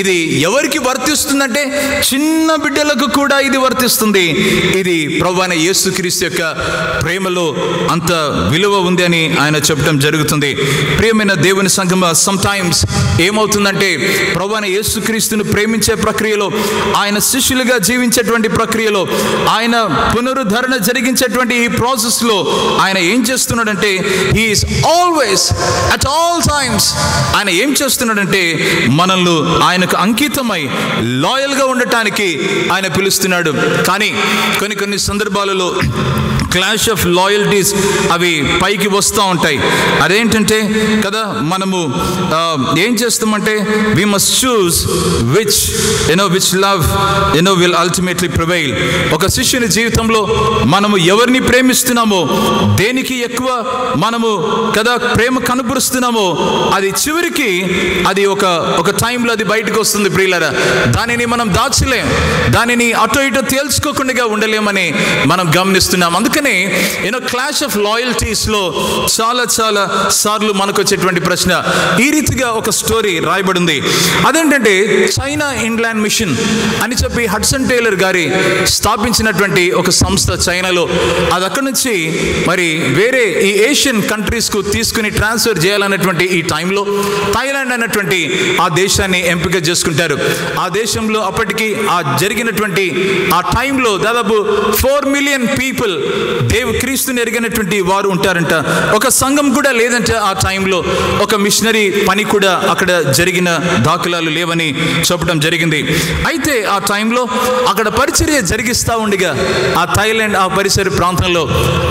ఇది ఎవరికి వర్తిస్తుందంటే చిన్న బిడ్డలకు కూడా ఇది వర్తిస్తుంది. ఇది ప్రభువైన యేసుక్రీస్తు యొక్క ప్రేమలో అంత విలువ ఉంది అని ఆయన చెప్పడం జరుగుతుంది. ప్రియమైన దేవుని సంఘమా, సమ్టైమ్స్ ఏమవుతుందంటే ప్రభువైన యేసుక్రీస్తును ప్రేమించే ప్రక్రియలో, ఆయన శిష్యులుగా జీవించేటువంటి ప్రక్రియలో, ఆయన పునరుద్ధరణ జరిగించేటువంటి ఈ ప్రాసెస్లో ఆయన ఏం చేస్తున్నాడంటే he is always at all times ఆయన ఏం చేస్తున్నాడంటే మనల్ని ఆయనకు అంకితమై లాయల్గా ఉండటానికి ఆయన పిలుస్తున్నాడు. కానీ కొన్ని సందర్భాలలో క్లాష్ ఆఫ్ లాయల్టీస్ అవి పైకి వస్తూ ఉంటాయి. అదేంటంటే కదా, మనము ఏం చేస్తామంటే we must choose which love will ultimately prevail. ఒక శిష్యుని జీవితంలో మనము ఎవరిని ప్రేమిస్తున్నామో, దేనికి ఎక్కువ మనము కదా ప్రేమ కనపరుస్తున్నామో, అది చివరికి అది ఒక టైంలో అది బయటకు వస్తుంది ప్రియులారా. దానిని మనం దాచలేం, దానిని అటో ఇటో తేల్చుకోకుండా ఉండలేమని మనం గమనిస్తున్నాం. అందుకని క్లాష్ ఆఫ్ లాయల్టీస్లో చాలా సార్లు మనకు వచ్చేటువంటి ప్రశ్న, ఈ రీతిగా కొద్దిగా ఒక స్టోరీ రాయబడింది. అదేంటంటే చైనా ఇంగ్లాండ్ మిషన్ అని చెప్పి హడ్సన్ టేలర్ గారి స్థాపించినటువంటి ఒక సంస్థ చైనాలో. అది అక్కడి నుంచి మరి వేరే ఈ ఏషియన్ కంట్రీస్కు తీసుకుని ట్రాన్స్ఫర్ చేయాలన్నటువంటి ఈ టైంలో థాయిలాండ్ అన్నటువంటి ఆ దేశాన్ని ఎంపిక చేసుకుంటారు. ఆ దేశంలో అప్పటికి ఆ జరిగినటువంటి ఆ టైంలో దాదాపు 4 మిలియన్ పీపుల్ క్రీస్తుని ఎరిగినటువంటి వారు ఉంటారంట. ఒక సంఘం కూడా లేదంటే ఆ టైంలో. ఒక మిషనరీ పని కూడా అక్కడ జరిగిన దాఖలాలు లేవని చెప్పడం జరిగింది. అయితే ఆ టైంలో అక్కడ పరిచర్య జరిగిస్తూ ఉండగా ఆ థాయిలాండ్ ఆ పరిసర ప్రాంతంలో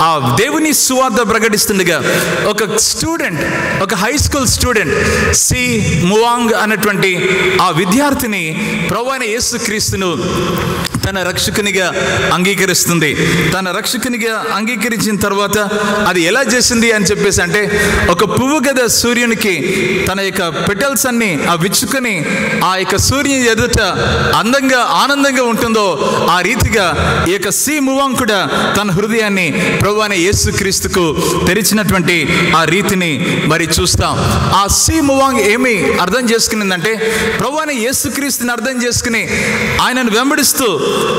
ఆ దేవుని సువార్త ప్రకటిస్తుండగా ఒక స్టూడెంట్, ఒక హై స్కూల్ స్టూడెంట్ సి మువాంగ్ అన్నటువంటి ఆ విద్యార్థిని ప్రభువైన యేసుక్రీస్తును తన రక్షకునిగా అంగీకరిస్తుంది. తన రక్షకునిగా అంగీకరించిన తర్వాత అది ఎలా చేసింది అని చెప్పేసి అంటే, ఒక పువ్వు కదా సూర్యునికి తన యొక్క పెటల్స్ అన్ని ఆ విచ్చుకొని ఆ యొక్క సూర్యుని ఎదుట అందంగా ఆనందంగా ఉంటుందో ఆ రీతిగా ఈ యొక్క సి మువాంగ్ కూడా తన హృదయాన్ని ప్రభువైన యేసుక్రీస్తుకు తెరిచినటువంటి ఆ రీతిని మరి చూస్తాం. ఆ సి మువాంగ్ ఏమి అర్థం చేసుకునిందంటే, ప్రభువైన యేసుక్రీస్తుని అర్థం చేసుకుని ఆయనను వెంబడిస్తూ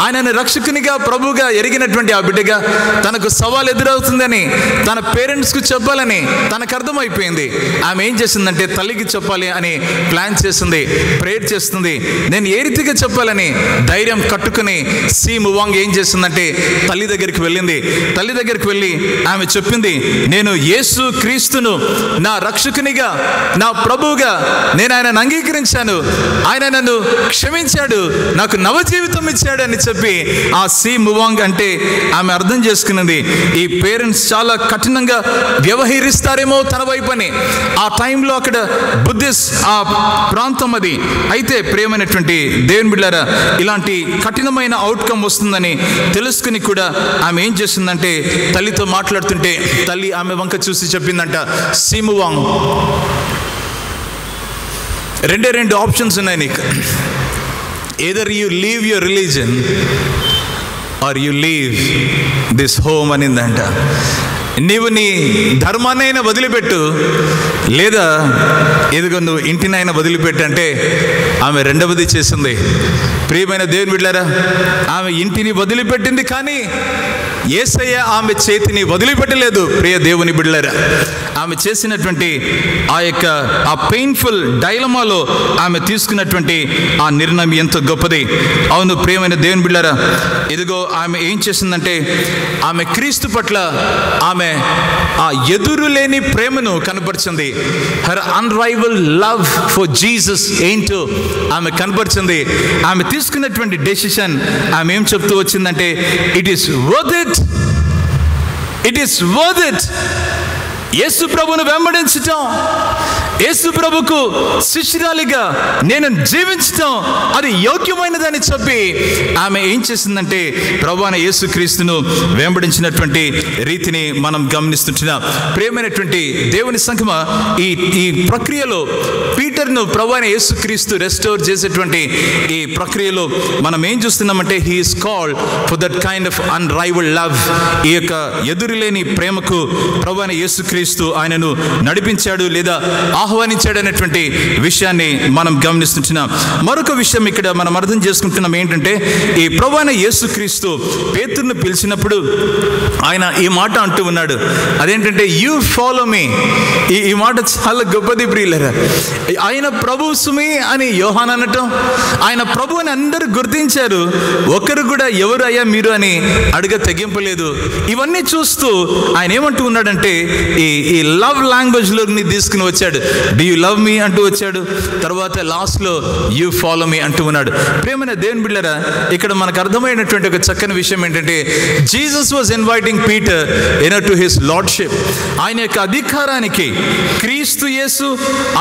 ఆయనను రక్షకునిగా ప్రభువుగా ఎరిగినటువంటి ఆ బిడ్డగా తనకు సవాల్ ఎదురవుతుందని తన పేరెంట్స్కు చెప్పాలని తనకు అర్థమైపోయింది. ఆమె ఏం చేసిందంటే తల్లికి చెప్పాలి అని ప్లాన్ చేసింది, ప్రేయర్ చేస్తుంది. నేను ఏ రీతిగా చెప్పాలని ధైర్యం కట్టుకుని సి మువాంగ్ ఏం చేసిందంటే తల్లి దగ్గరికి వెళ్ళింది. తల్లి దగ్గరికి వెళ్ళి ఆమె చెప్పింది, నేను యేసు క్రీస్తును నా రక్షకునిగా నా ప్రభువుగా నేను ఆయనను అంగీకరించాను, ఆయన నన్ను క్షమించాడు, నాకు నవజీవితం ఇచ్చాడు అని చెప్పి ఆ సి మువాంగ్ అంటే ఆమె అర్థం చేసుకున్నది. ఈ పేరెంట్స్ చాలా కఠినంగా వ్యవహరిస్తారేమో తన వైపుని. ఆ టైంలో అక్కడ బుద్ధిస్ట్ ఆ ప్రాంతం అది. అయితే ప్రియమైనటువంటి దేవుని బిడ్డలారా, ఇలాంటి కఠినమైన అవుట్కమ్ వస్తుందని తెలుసుకుని కూడా ఆమె ఏం చేసిందంటే తల్లితో మాట్లాడుతుంటే తల్లి ఆమె వంక చూసి చెప్పిందంట, సి మువాంగ్, రెండు ఆప్షన్స్ ఉన్నాయి నీకు. either you leave your religion or you leave this home అనిందంట. నీవు నీ ధర్మాన్నైనా వదిలిపెట్టు, లేదా ఎదుగో నువ్వు ఇంటినైనా వదిలిపెట్టు అంటే ఆమె రెండవది చేసింది. ప్రియమైన దేవుని బిడ్డలారా, ఆమె ఇంటిని వదిలిపెట్టింది కానీ యేసయ్య ఆమె చేతిని వదిలిపెట్టలేదు. ప్రియ దేవుని బిడ్డలారా, ఆమె చేసినటువంటి ఆ యొక్క ఆ పెయిన్ఫుల్ డైలమాలో ఆమె తీసుకున్నటువంటి ఆ నిర్ణయం ఎంతో గొప్పది. అవును ప్రియమైన దేవుని బిడ్డలారా, ఇదిగో ఆమె ఏం చేసిందంటే ఆమె క్రీస్తు పట్ల ఆమె ఆ ఎదురులేని ప్రేమను కనపరిచింది. హర్ అన్రైవల్ లవ్ ఫర్ జీసస్ ఏంటో ఆమె కనపరిచింది. ఆమె తీసుకున్నటువంటి డెసిషన్ ఆమె ఏం చెప్తూ వచ్చిందంటే, it is worth it, it is worth it. యేసు ప్రభువును వెంబడించటం, యేసు ప్రభుకు శిష్యురాలిగా నేను జీవించటం అది యోగ్యమైనదని చెప్పి ఆమె ఏం చేసిందంటే ప్రభువైన యేసుక్రీస్తును వెంబడించినటువంటి రీతిని మనం గమనిస్తుంటున్నాం. ప్రియమైనటువంటి దేవుని సంఘమా, ఈ ప్రక్రియలో పీటర్ను ప్రభువైన యేసుక్రీస్తు రెస్టోర్ చేసేటువంటి ఈ ప్రక్రియలో మనం ఏం చూస్తున్నామంటే he is called for that kind of unrivalled love. ఈ యొక్క ఎదురులేని ప్రేమకు ప్రభువైన యేసుక్రీస్తు ఆయనను నడిపించాడు లేదా ఆహ్వానించాడు అనేటువంటి విషయాన్ని మనం గమనిస్తుంటున్నాం. మరొక విషయం ఇక్కడ మనం అర్థం చేసుకుంటున్నాం ఏంటంటే, ఈ ప్రభువైన యేసుక్రీస్తు పేతురును పిలిచినప్పుడు ఆయన ఈ మాట అంటూ ఉన్నాడు. అదేంటంటే యు ఫాలో మీ. ఈ మాట చాలా గొప్పది ప్రియులారా. ఆయన ప్రభు సుమి అని యోహాన్ అనటం, ఆయన ప్రభు అని అందరూ గుర్తించారు. ఒకరు కూడా ఎవరు అయ్యా మీరు అని అడగ తెగింపలేదు. ఇవన్నీ చూస్తూ ఆయన ఏమంటూ ఉన్నాడంటే ఈ లవ్ లాంగ్వేజ్లో తీసుకుని వచ్చాడు. డూ యూ లవ్ మీ అంటూ వచ్చాడు. తర్వాత లాస్ట్లో యూ ఫాలో మీ అంటూ ఉన్నాడు. ప్రియమైన దేవుని బిడ్డలారా, ఇక్కడ మనకు అర్థమైనటువంటి ఒక చక్కని విషయం ఏంటంటే, Jesus was inviting Peter to his lordship. ఆయన యొక్క అధికారానికి, క్రీస్తు యేసు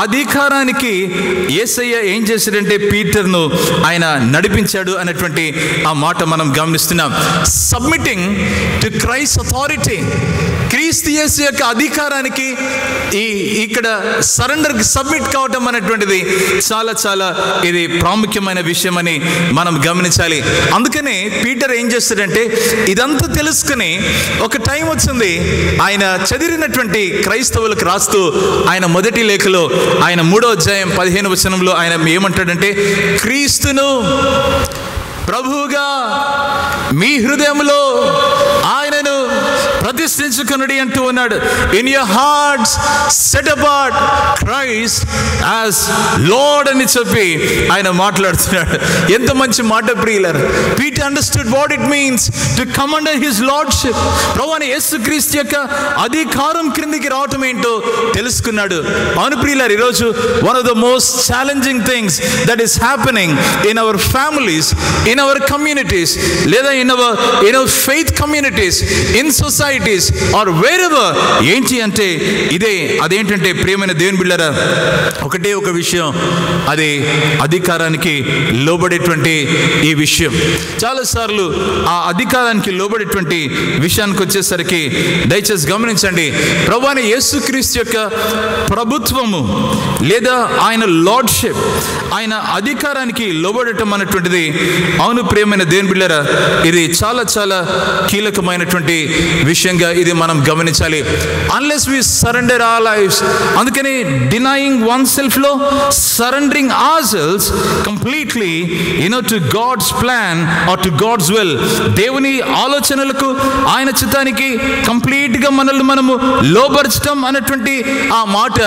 అధికారానికి యేసయ్య ఏం చేశాడంటే పీటర్ను ఆయన నడిపించాడు అనేటువంటి ఆ మాట మనం గమనిస్తున్నాం. Submitting to Christ authority. క్రీస్తు యేసు యొక్క అధికారానికి ఇక్కడ సరెండర్కి సబ్మిట్ కావటం అనేటువంటిది చాలా చాలా ఇది ప్రాముఖ్యమైన విషయం అని మనం గమనించాలి. అందుకనే పీటర్ ఏం చేస్తాడంటే ఇదంతా తెలుసుకుని ఒక టైం వచ్చింది, ఆయన చదివినటువంటి క్రైస్తవులకు రాస్తూ ఆయన మొదటి లేఖలో ఆయన 3వ అధ్యాయం 15వ వచనంలో ఆయన ఏమంటాడంటే, క్రీస్తును ప్రభువుగా మీ హృదయంలో ఆయనను ప్రతిష్ఠించుకొనుడి అంటూ ఉన్నాడు. In your hearts set apart Christ as lord అని చెప్పి ఆయన మాట్లాడుతున్నాడు. ఎంత మంచి మాట ప్రియులారా. Peter understood what it means to come under his lordship. ప్రభువైన యేసుక్రీస్తు యొక్క అధికారం క్రిందికి రావటం ఏంటో తెలుసుకున్నాడు. అవును ప్రియులారా, ఈరోజు one of the most challenging things that is happening in our families, in our communities, లేదా in our faith communities, in societies or wherever, ఏంటి అంటే అదేంటంటే ప్రియమైన దేవుని బిడ్డలారా, ఒకటే ఒక విషయం, అది అధికారానికి లోబడేటువంటి ఈ విషయం. చాలాసార్లు ఆ అధికారానికి లోబడేటువంటి విషయానికి వచ్చేసరికి దయచేసి గమనించండి, ప్రభువైన యేసుక్రీస్తు యొక్క ప్రభుత్వము లేదా ఆయన లార్డ్షిప్, ఆయన అధికారానికి లోబడటం అనేటువంటిది, అవును ప్రియమైన దేవుని బిడ్డలారా, ఇది చాలా చాలా కీలకమైనటువంటి విషయంగా ఇది మనం గమనించాలి. Unless we surrender our lives, అందుకని డినయింగ్ వన్ సెల్ఫ్ లో surrendering ourselves completely to God's plan or to God's will, దేవుని ఆలోచనలకు ఆయన చిత్తానికి కంప్లీట్ గా మనల్ని మనము లోబర్చడం అనేటువంటి ఆ మాట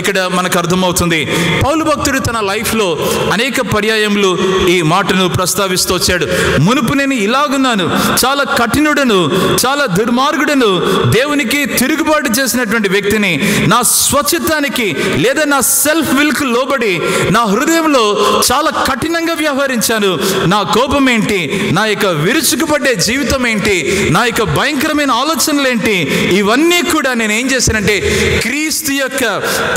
ఇక్కడ మనకు అర్థమవుతుంది. పౌలు భక్తుడు తన లైఫ్ లో అనేక పర్యాయములు ఈ మాటను ప్రస్తావిస్తూ వచ్చాడు. మునుపు నేను ఇలాగున్నాను, చాలా కఠినుడను, చాలా దుర్మార్గుడను, దేవునికి తిరుగుబాటు చేసినటువంటి వ్యక్తిని, నా స్వచిత్తానికి లేదా నా సెల్ఫ్ విల్కు లోబడి నా హృదయంలో చాలా కఠినంగా వ్యవహరించాను. నా కోపం ఏంటి, నా యొక్క విరుచుకుపడ్డే జీవితం ఏంటి, నా యొక్క భయంకరమైన ఆలోచనలు ఏంటి, ఇవన్నీ కూడా నేను ఏం చేశానంటే క్రీస్తు యొక్క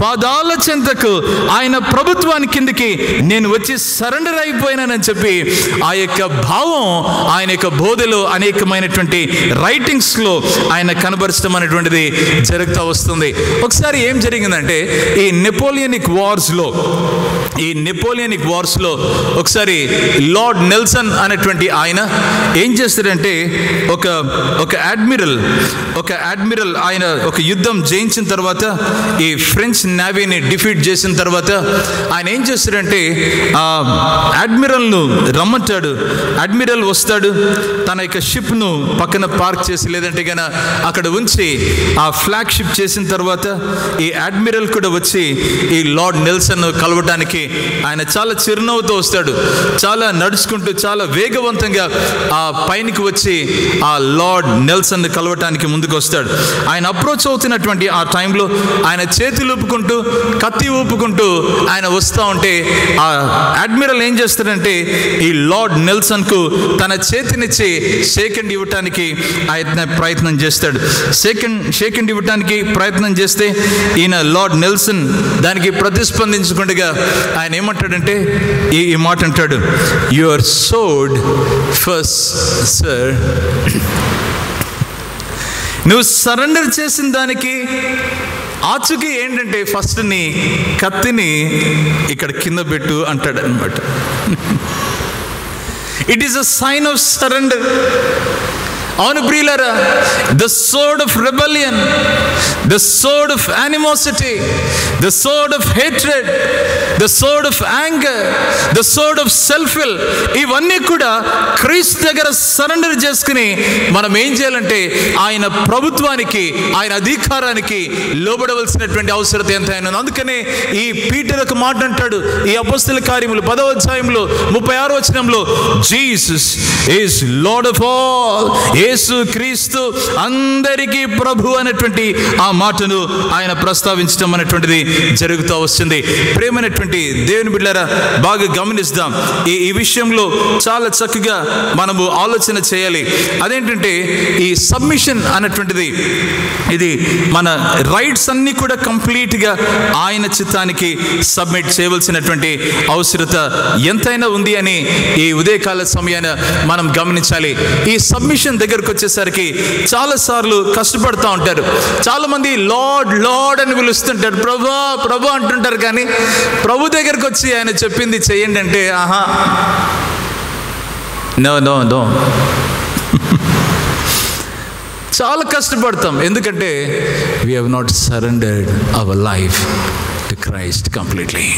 పాదాల చెంతకు, ఆయన ప్రభుత్వానికి కిందకి నేను వచ్చి సరెండర్ అయిపోయినానని చెప్పి ఆ యొక్క భావం ఆయన యొక్క బోధలో అనేకమైనటువంటి రైటింగ్స్ లో ఆయన కనబరచడం అనేటువంటిది జరుగుతూ వస్తుంది. ఒకసారి ఏం జరిగిందంటే ఈ నెపోలియనిక్ వార్స్ లో ఒకసారి లార్డ్ నెల్సన్ అనేటువంటి ఆయన ఏం చేస్తాడంటే ఒక అడ్మిరల్ ఆయన ఒక యుద్ధం జయించిన తర్వాత, ఈ ఫ్రెంచ్ నేవీని డిఫీట్ చేసిన తర్వాత ఆయన ఏం చేస్తాడంటే అడ్మిరల్ను రమ్మంటాడు. అడ్మిరల్ వస్తాడు, తన యొక్క షిప్ను పక్కన పార్క్ చేసి లేదంటే గన అక్కడ ఉంచి ఆ ఫ్లాగ్ షిప్ చేసిన తర్వాత ఈ అడ్మిరల్ కూడా వచ్చి ఈ లార్డ్ నెల్సన్ కలవటానికి ఆయన చాలా చిరునవ్వుతో వస్తాడు. చాలా నడుచుకుంటూ చాలా వేగవంతంగా ఆ పైనకి వచ్చి ఆ లార్డ్ నెల్సన్ కలవటానికి ముందుకు వస్తాడు. ఆయన అప్రోచ్ అవుతున్నటువంటి ఆ టైంలో ఆయన చేతులు ఊపుకుంటూ కత్తి ఊపుకుంటూ ఆయన వస్తూ ఉంటే ఆ అడ్మిరల్ ఏం చేస్తాడంటే ఈ లార్డ్ నెల్సన్ కు తన చేతినిచ్చి షేకండ్ ఇవ్వటానికి ఆయన ప్రయత్నం చేస్తాడు. షేకండ్ ఇవ్వటానికి ప్రయత్నం చేస్తే ఈయన లార్డ్ నెల్సన్ దానికి ప్రతిస్పందించకుండా ఆయన ఏమంటాడంటే ఈ మాట అంటాడు, యువర్ సోర్డ్ ఫస్ట్ సర్. నువ్వు సరెండర్ చేసిన దానికి ఆచుకి ఏంటంటే ఫస్ట్ నీ కత్తిని ఇక్కడ కింద పెట్టు అంటాడు అనమాట. It is a sign of surrender. అవును ప్రియులారా, the sword of rebellion, the sword of animosity, the sword of hatred, the sword of anger, the sword of self will, ఇవన్నీ కూడా క్రీస్తు దగ్గర సరెండర్ చేసుకుని మనం ఏం చేయాలంటే ఆయన ప్రభుత్వానికి, ఆయన అధికారానికి లోబడవలసినటువంటి అవసరత ఎంతైనా. అందుకనే ఈ పీటర్ ఒక మాట అంటాడు ఈ అపోస్తల కార్యములు 10వ అధ్యాయంలో 36వ వచనంలో, Jesus is Lord of all, యేసు క్రీస్తు అందరికీ ప్రభు అనేటువంటి ఆ మాటను ఆయన ప్రస్తావించడం అనేటువంటిది జరుగుతూ వస్తుంది. ప్రేమైనటువంటి ప్రియమైనటువంటి దేవుని బిడ్డలారా, బాగా గమనిస్తాం. ఈ విషయంలో చాలా చక్కగా మనము ఆలోచన చేయాలి. అదేంటంటే ఈ సబ్మిషన్ అన్నటువంటిది, ఇది మన రైట్స్ అన్నీ కూడా కంప్లీట్గా ఆయన చిత్తానికి సబ్మిట్ చేయవలసినటువంటి అవసరత ఎంతైనా ఉంది అని ఈ ఉదయకాల సమయాన మనం గమనించాలి. ఈ సబ్మిషన్ దగ్గరకు వచ్చేసరికి చాలాసార్లు కష్టపడుతూ ఉంటారు. చాలామంది లార్డ్ లార్డ్ అని పిలుస్తుంటారు, ప్రభా ప్రభు అంటుంటారు. కానీ ప్రభు దగ్గరకు వచ్చి ఆయన చెప్పింది చేయండి అంటే ఆహా, నో నో నో. చాలా కష్టపడతాం. ఎందుకంటే we have not surrendered our life to Christ completely.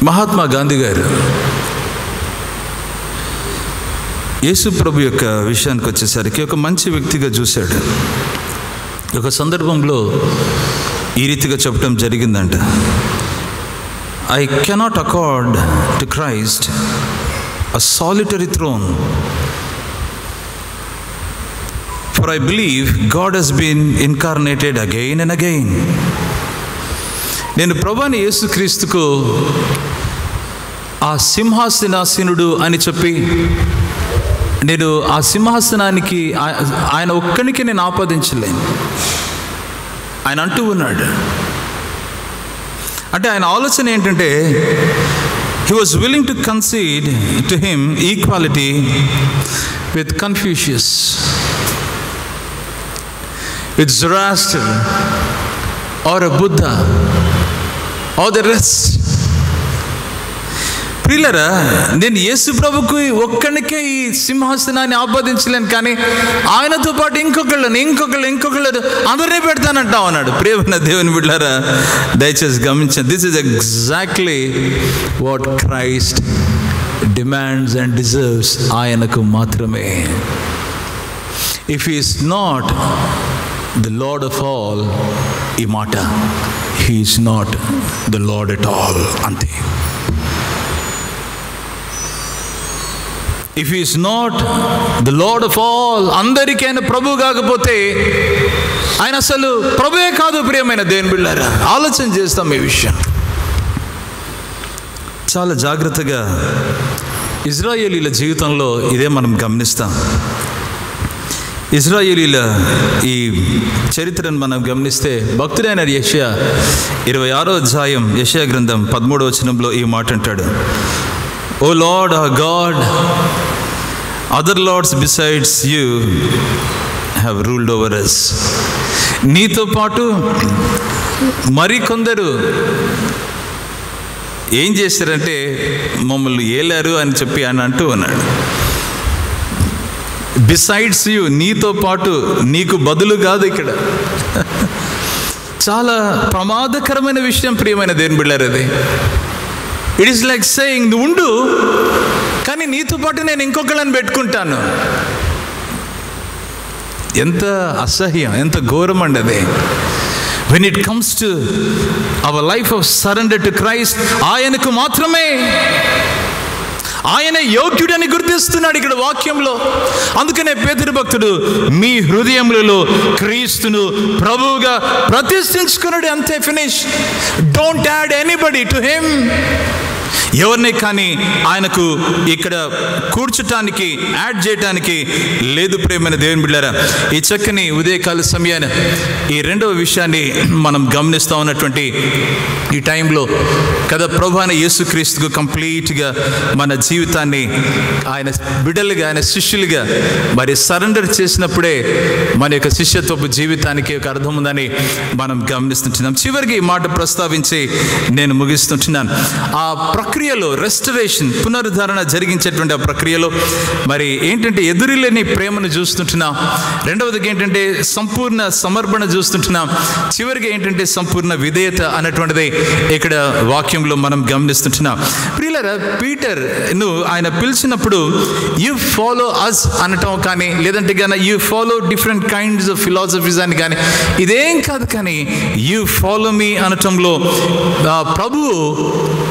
Mahatma Gandhi గారు యేసు ప్రభు యొక్క విషయానికి వచ్చేసరికి ఒక మంచి వ్యక్తిగా చూశాడు. ఒక సందర్భంలో ఈ రీతిగా చెప్పడం జరిగిందంట, I cannot accord to Christ a solitary throne, for I believe God has been incarnated again and again. నేను ప్రభువైన యేసుక్రీస్తుకు ఆ సింహాసనాసీనుడు అని చెప్పి, నేను ఆ సింహాసనానికి ఆయన ఒక్కనికి నేను ఆపాదించలేను ఆయన అంటూ ఉన్నాడు. అంటే ఆయన ఆలోచన ఏంటంటే, he was willing to concede to him equality with Confucius, with Zoroaster or a Buddha or the rest. ప్రియులారా, నేను యేసు ప్రభుకు ఒక్కడికే ఈ సింహాసనాన్ని ఆపాదించలేను, కానీ ఆయనతో పాటు ఇంకొకళ్ళు అందరినీ పెడతానంటా అన్నాడు. ప్రియమైన దేవుని బిడ్డలారా, దయచేసి గమనించండి. This is exactly what Christ demands and deserves. ఆయనకు మాత్రమే. If he is not the Lord of all, ఈ మాట, he is not the Lord at all, అంతే. If he is not the Lord of all, అందరికీ ఆయన ప్రభు కాకపోతే ఆయన అసలు ప్రభువే కాదు. ప్రియమైన దేవుని బిడ్డలారా, ఆలోచన చేస్తాం ఈ విషయం. చాలా జాగ్రత్తగా ఇజ్రాయేలీల జీవితంలో ఇదే మనం గమనిస్తాం. ఇజ్రాయేలీల ఈ చరిత్రను మనం గమనిస్తే, భక్తుడైన యెషయా 26వ అధ్యాయం యెషయా గ్రంథం 13వ వచనంలో ఈ మాట అంటాడు, ఓ lord our God, other lords besides you have ruled over us. నీతో పాటు మరికొందరు ఏం చేశారంటే మమ్మల్ని ఏలారు అని చెప్పి ఆయన అంటూ ఉన్నాడు. బిసైడ్స్ యూ, నీతో పాటు, నీకు బదులు కాదు. ఇక్కడ చాలా ప్రమాదకరమైన విషయం ప్రియమైన దేవుని బిడ్డలారా. అది ఇట్ ఈస్ లైక్ సేయింగ్, నువ్వు ఉండు కానీ నీతో పాటు నేను ఇంకొకళ్ళని పెట్టుకుంటాను. ఎంత అసహ్యం, ఎంత ఘోరం అండి అది. when it comes to our life of surrender to Christ, ఆయనకు మాత్రమే, ఆయన యోగ్యుడని గుర్తిస్తున్నాడు ఇక్కడ వాక్యంలో. అందుకనే పేతురు భక్తుడు, మీ హృదయములలో క్రీస్తును ప్రభువుగా ప్రతిష్ఠించుకున్నాడు, అంతే, finish. Don't add anybody to him. ఎవరిని కానీ ఆయనకు ఇక్కడ కూర్చోటానికి, యాడ్ చేయటానికి లేదు. ప్రియమైన దేవుని బిడ్డలారా, ఈ చక్కని ఉదయకాల సమయాన ఈ రెండవ విషయాన్ని మనం గమనిస్తూ ఉన్నటువంటి ఈ టైంలో కదా, ప్రభువైన యేసుక్రీస్తుకు కంప్లీట్గా మన జీవితాన్ని ఆయన బిడ్డలుగా, ఆయన శిష్యులుగా మరి సరెండర్ చేసినప్పుడే మన యొక్క శిష్యత్వపు జీవితానికి ఒక అర్థం ఉందని మనం గమనిస్తుంటున్నాం. చివరికి ఈ మాట ప్రస్తావించి నేను ముగిస్తుంటున్నాను. ఆ ప్రక్రియలో రెస్టరేషన్, పునరుద్ధరణ జరిగించేటువంటి ఆ ప్రక్రియలో మరి ఏంటంటే ఎదురులేని ప్రేమను చూస్తుంటున్నాం. రెండవదిగా ఏంటంటే సంపూర్ణ సమర్పణ చూస్తుంటున్నాం. చివరిగా ఏంటంటే సంపూర్ణ విధేయత అన్నటువంటిది ఇక్కడ వాక్యంలో మనం గమనిస్తుంటున్నాం. ప్రియులారా, పీటర్ను ఆయన పిలిచినప్పుడు యు ఫాలో అస్ అనటం కానీ, లేదంటే కానీ you follow different kinds of philosophies అని కానీ, ఇదేం కాదు. కానీ యు ఫాలో మీ అనటంలో ప్రభువు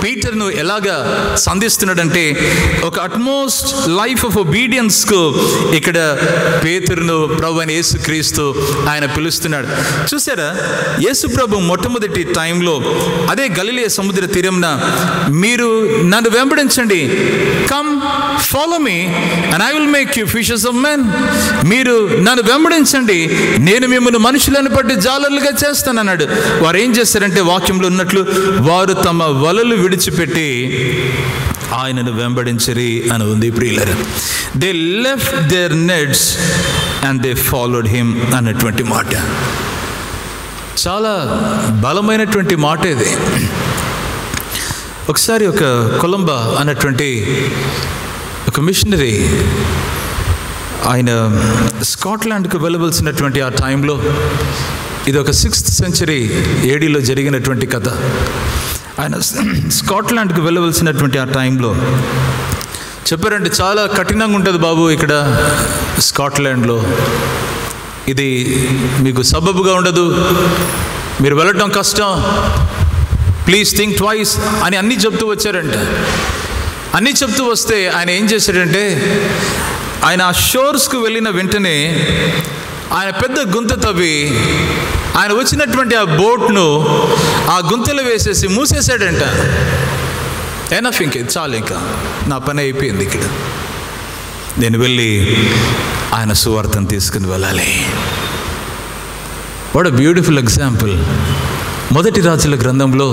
పీటర్ను ఎలా ఎలాగా సంధిస్తున్నాడంటే ఒక అట్మోస్ట్ లైఫ్ ఆఫ్ ఒబీడియన్స్కు ఇక్కడ పేతురును ప్రభు అయిన యేసుక్రీస్తు ఆయన పిలుస్తున్నాడు. చూసారా, యేసు ప్రభు మొట్టమొదటి టైంలో అదే గలిలయ సముద్ర తీరంన మీరు నన్ను వెంబడించండి, come follow me and I will make you fishers of men. మీరు నన్ను వెంబడించండి, నేను మిమ్మల్ని మనుషులను పట్టి జాలర్లుగా చేస్తానన్నాడు. వారు ఏం చేస్తారంటే వాక్యంలో ఉన్నట్లు వారు తమ వలలు విడిచిపెట్టి ఆయనను వెంబడించరి అని ఉంది ప్రియులారా. They left there nets and they followed him అన్నటువంటి మాట చాలా బలమైనటువంటి మాట ఇది. ఒకసారి ఒక కొలంబా అన్నటువంటి ఒక మిషనరీ ఆయన స్కాట్లాండ్కు వెళ్ళవలసినటువంటి ఆ టైంలో, ఇది ఒక 6th century ADలో జరిగినటువంటి కథ. ఆయన స్కాట్లాండ్కి వెళ్ళవలసినటువంటి ఆ టైంలో చెప్పారంటే చాలా కఠినంగా ఉంటుంది బాబు ఇక్కడ స్కాట్లాండ్లో, ఇది మీకు సబబుగా ఉండదు, మీరు వెళ్ళటం కష్టం, ప్లీజ్ థింక్ ట్వైస్ అని అన్నీ చెప్తూ వచ్చారంట. అన్నీ చెప్తూ వస్తే ఆయన ఏం చేశాడంటే, ఆయన ఆ షోర్స్కు వెళ్ళిన వెంటనే ఆయన పెద్ద గుంత తవ్వి ఆయన వచ్చినటువంటి ఆ బోట్ను ఆ గుంతలో వేసేసి మూసేశాడంట. ఎనఫ్, ఇంక చాలు, ఇంకా నా పని అయిపోయింది, ఇక్కడ నేను వెళ్ళి ఆయన సువార్తను తీసుకుని వెళ్ళాలి. What a beautiful example. మొదటి రాజుల గ్రంథంలో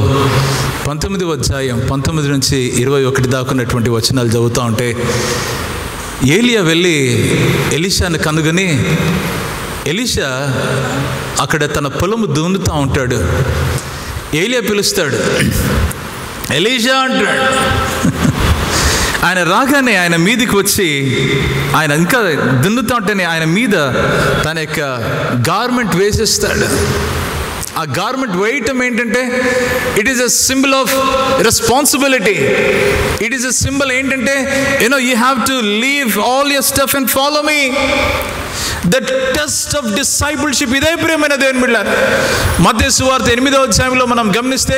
19వ అధ్యాయం 19 నుంచి 21 దాకా ఉన్నటువంటి వచనాలు చదువుతూ ఉంటే, ఏలియా వెళ్ళి ఎలీషాను కనుగొని, ఎలీషా అక్కడ తన పొలము దున్నుతూ ఉంటాడు. ఏలియా పిలుస్తాడు, ఎలీషా అంటాడు. ఆయన రాగానే ఆయన మీదికి వచ్చి, ఆయన ఇంకా దున్నుతూ ఉంటేనే ఆయన మీద తన యొక్క గార్మెంట్ వేసేస్తాడు. ఆ గార్మెంట్ వేయటం ఏంటంటే, it is a symbol of responsibility. It is a symbol ఏంటంటే, you have to leave all your stuff and follow me. The test of discipleship. ఇదే ప్రియమైన దేవుని బిడ్డలారా, మత్తయి సువార్త 8వ అధ్యాయంలో మనం గమనిస్తే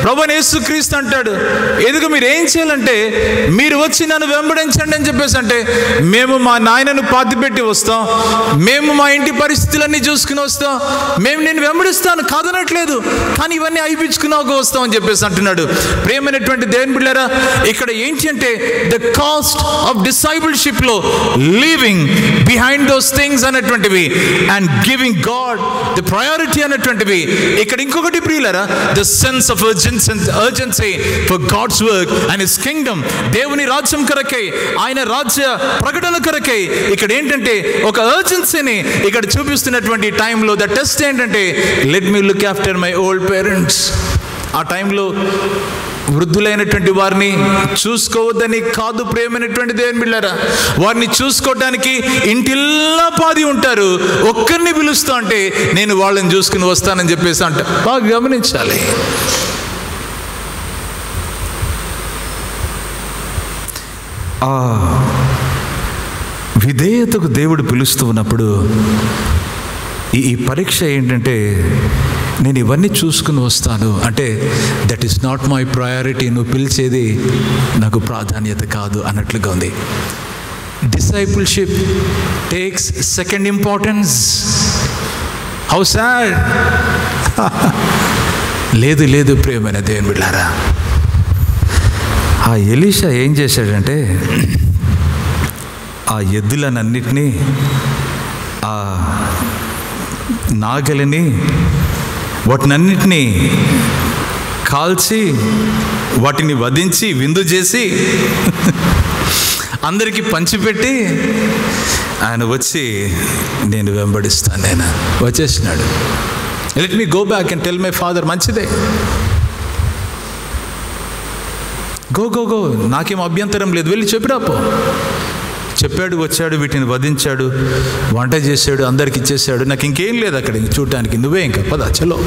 ప్రభువైన యేసుక్రీస్తు అంటాడు, ఎదుగు మీరు ఏం చేయాలంటే, మీరు వచ్చి నన్ను వెంబడించండి అని చెప్పేసి అంటే, మేము మా నాయనను పాతిపెట్టి వస్తాం, మేము మా ఇంటి పరిస్థితులన్నీ చూసుకుని వస్తాం, మేము నేను వెంబడిస్తాను కాదనట్లేదు, కానీ ఇవన్నీ అయిపించుకున్నాక వస్తాం అని చెప్పేసి అంటున్నాడు. ప్రియమైనటువంటి దేవుని బిడ్డలారా, ఇక్కడ ఏంటి అంటే, ద కాస్ట్ ఆఫ్ డిసైపుల్షిప్లో లీవింగ్ బిహైండ్ దోస్ థింగ్స్ అన్నటువంటివి and giving God the priority అన్నటువంటివి. ఇక్కడ ఇంకొకటి ప్రియులారా, the sense of urgency for God's work and his kingdom. దేవుని రాజ్యం కొరకై, ఆయన రాజ్య ప్రకటన కొరకై ఇక్కడ ఏంటంటే ఒక అర్జెన్సీని ఇక్కడ చూపిస్తున్నటువంటి టైంలో ద టెస్ట్ ఏంటంటే, let me look after my old parents. ఆ టైంలో వృద్ధులైనటువంటి వారిని చూసుకోవద్దని కాదు ప్రియమైనటువంటి దేవుని బిడ్డలారా, వారిని చూసుకోవడానికి ఇంటిల్లా పాది ఉంటారు. ఒక్కరిని పిలుస్తా అంటే నేను వాళ్ళని చూసుకుని వస్తానని చెప్పేసి అంట. బాగా గమనించాలి. ఆ విధేయతకు దేవుడు పిలుస్తూ ఉన్నప్పుడు ఈ పరీక్ష ఏంటంటే, నేను ఇవన్నీ చూసుకుని వస్తాను అంటే, that is not my priority. నువ్వు పిలిచేది నాకు ప్రాధాన్యత కాదు అన్నట్లుగా ఉంది. Discipleship takes second importance. How sad. లేదు లేదు ప్రియమైన దేవుని బిడ్డలారా, ఆ ఎలీషా ఏం చేశాడంటే, ఆ ఎద్దులనన్నిటినీ, ఆ నాగలిని, వాటినన్నిటినీ కాల్చి వాటిని వధించి విందు చేసి అందరికీ పంచిపెట్టి ఆయన వచ్చి నేను వెంబడిస్తాను, నేను వచ్చేసినాడు. Let me go back and tell my father. మంచిదే, గో గో గో, నాకేం అభ్యంతరం లేదు, వెళ్ళి చెప్పిరాపో. చెప్పాడు, వచ్చాడు, వీటిని వధించాడు, వంట చేశాడు, అందరికి ఇచ్చేసాడు. నాకు ఇంకేం లేదు అక్కడ చూడటానికి, నువ్వే ఇంకా పద చలో.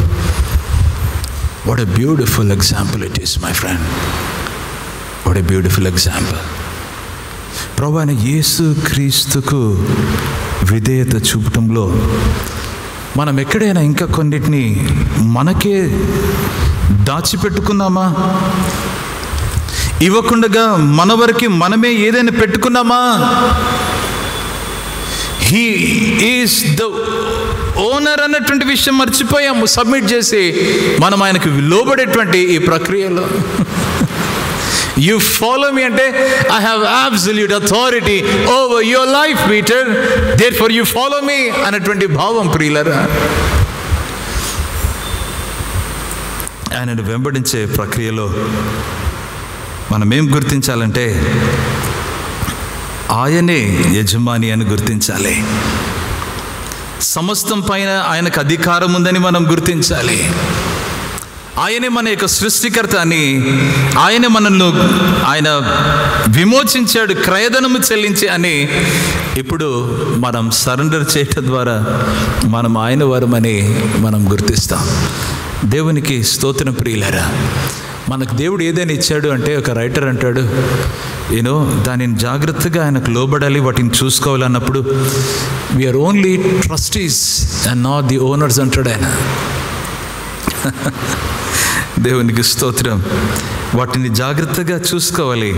What a beautiful example it is my friend. What a beautiful example. ప్రభువైన యేసు క్రీస్తుకు విధేయత చూపటంలో మనం ఎక్కడైనా ఇంకా కొన్నిటిని మనకే దాచిపెట్టుకున్నామా? ఇవ్వకుండా మన వరకు మనమే ఏదైనా పెట్టుకున్నామా? హీ ఈజ్ ద ఓనర్ అన్నటువంటి విషయం మర్చిపోయాము. సబ్మిట్ చేసి మనం ఆయనకు లోబడేటువంటి ఈ ప్రక్రియలో యు ఫాలో మీ అంటే I have absolute authority over your life Peter, therefore you follow me అన్నటువంటి భావం ప్రియులరా. ఆయనను వెంబడించే ప్రక్రియలో మనం ఏం గుర్తించాలంటే ఆయనే యజమాని అని గుర్తించాలి. సమస్తం పైన ఆయనకు అధికారం ఉందని మనం గుర్తించాలి. ఆయనే మన యొక్క సృష్టికర్త అని, ఆయనే మనల్ని ఆయన విమోచించాడు, క్రయధనము చెల్లించి అని ఇప్పుడు మనం సరెండర్ చేయటం ద్వారా మనం ఆయన వారమని మనం గుర్తిస్తాం. దేవునికి స్తోత్రం ప్రియులారా. మనకు దేవుడు ఏదైనా ఇచ్చాడు అంటే, ఒక రైటర్ అంటాడు, దానిని జాగ్రత్తగా ఆయనకు లోబడాలి, వాటిని చూసుకోవాలన్నప్పుడు we are only trustees and not the owners అంటాడు ఆయన. దేవునికి స్తోత్రం. వాటిని జాగ్రత్తగా చూసుకోవాలి,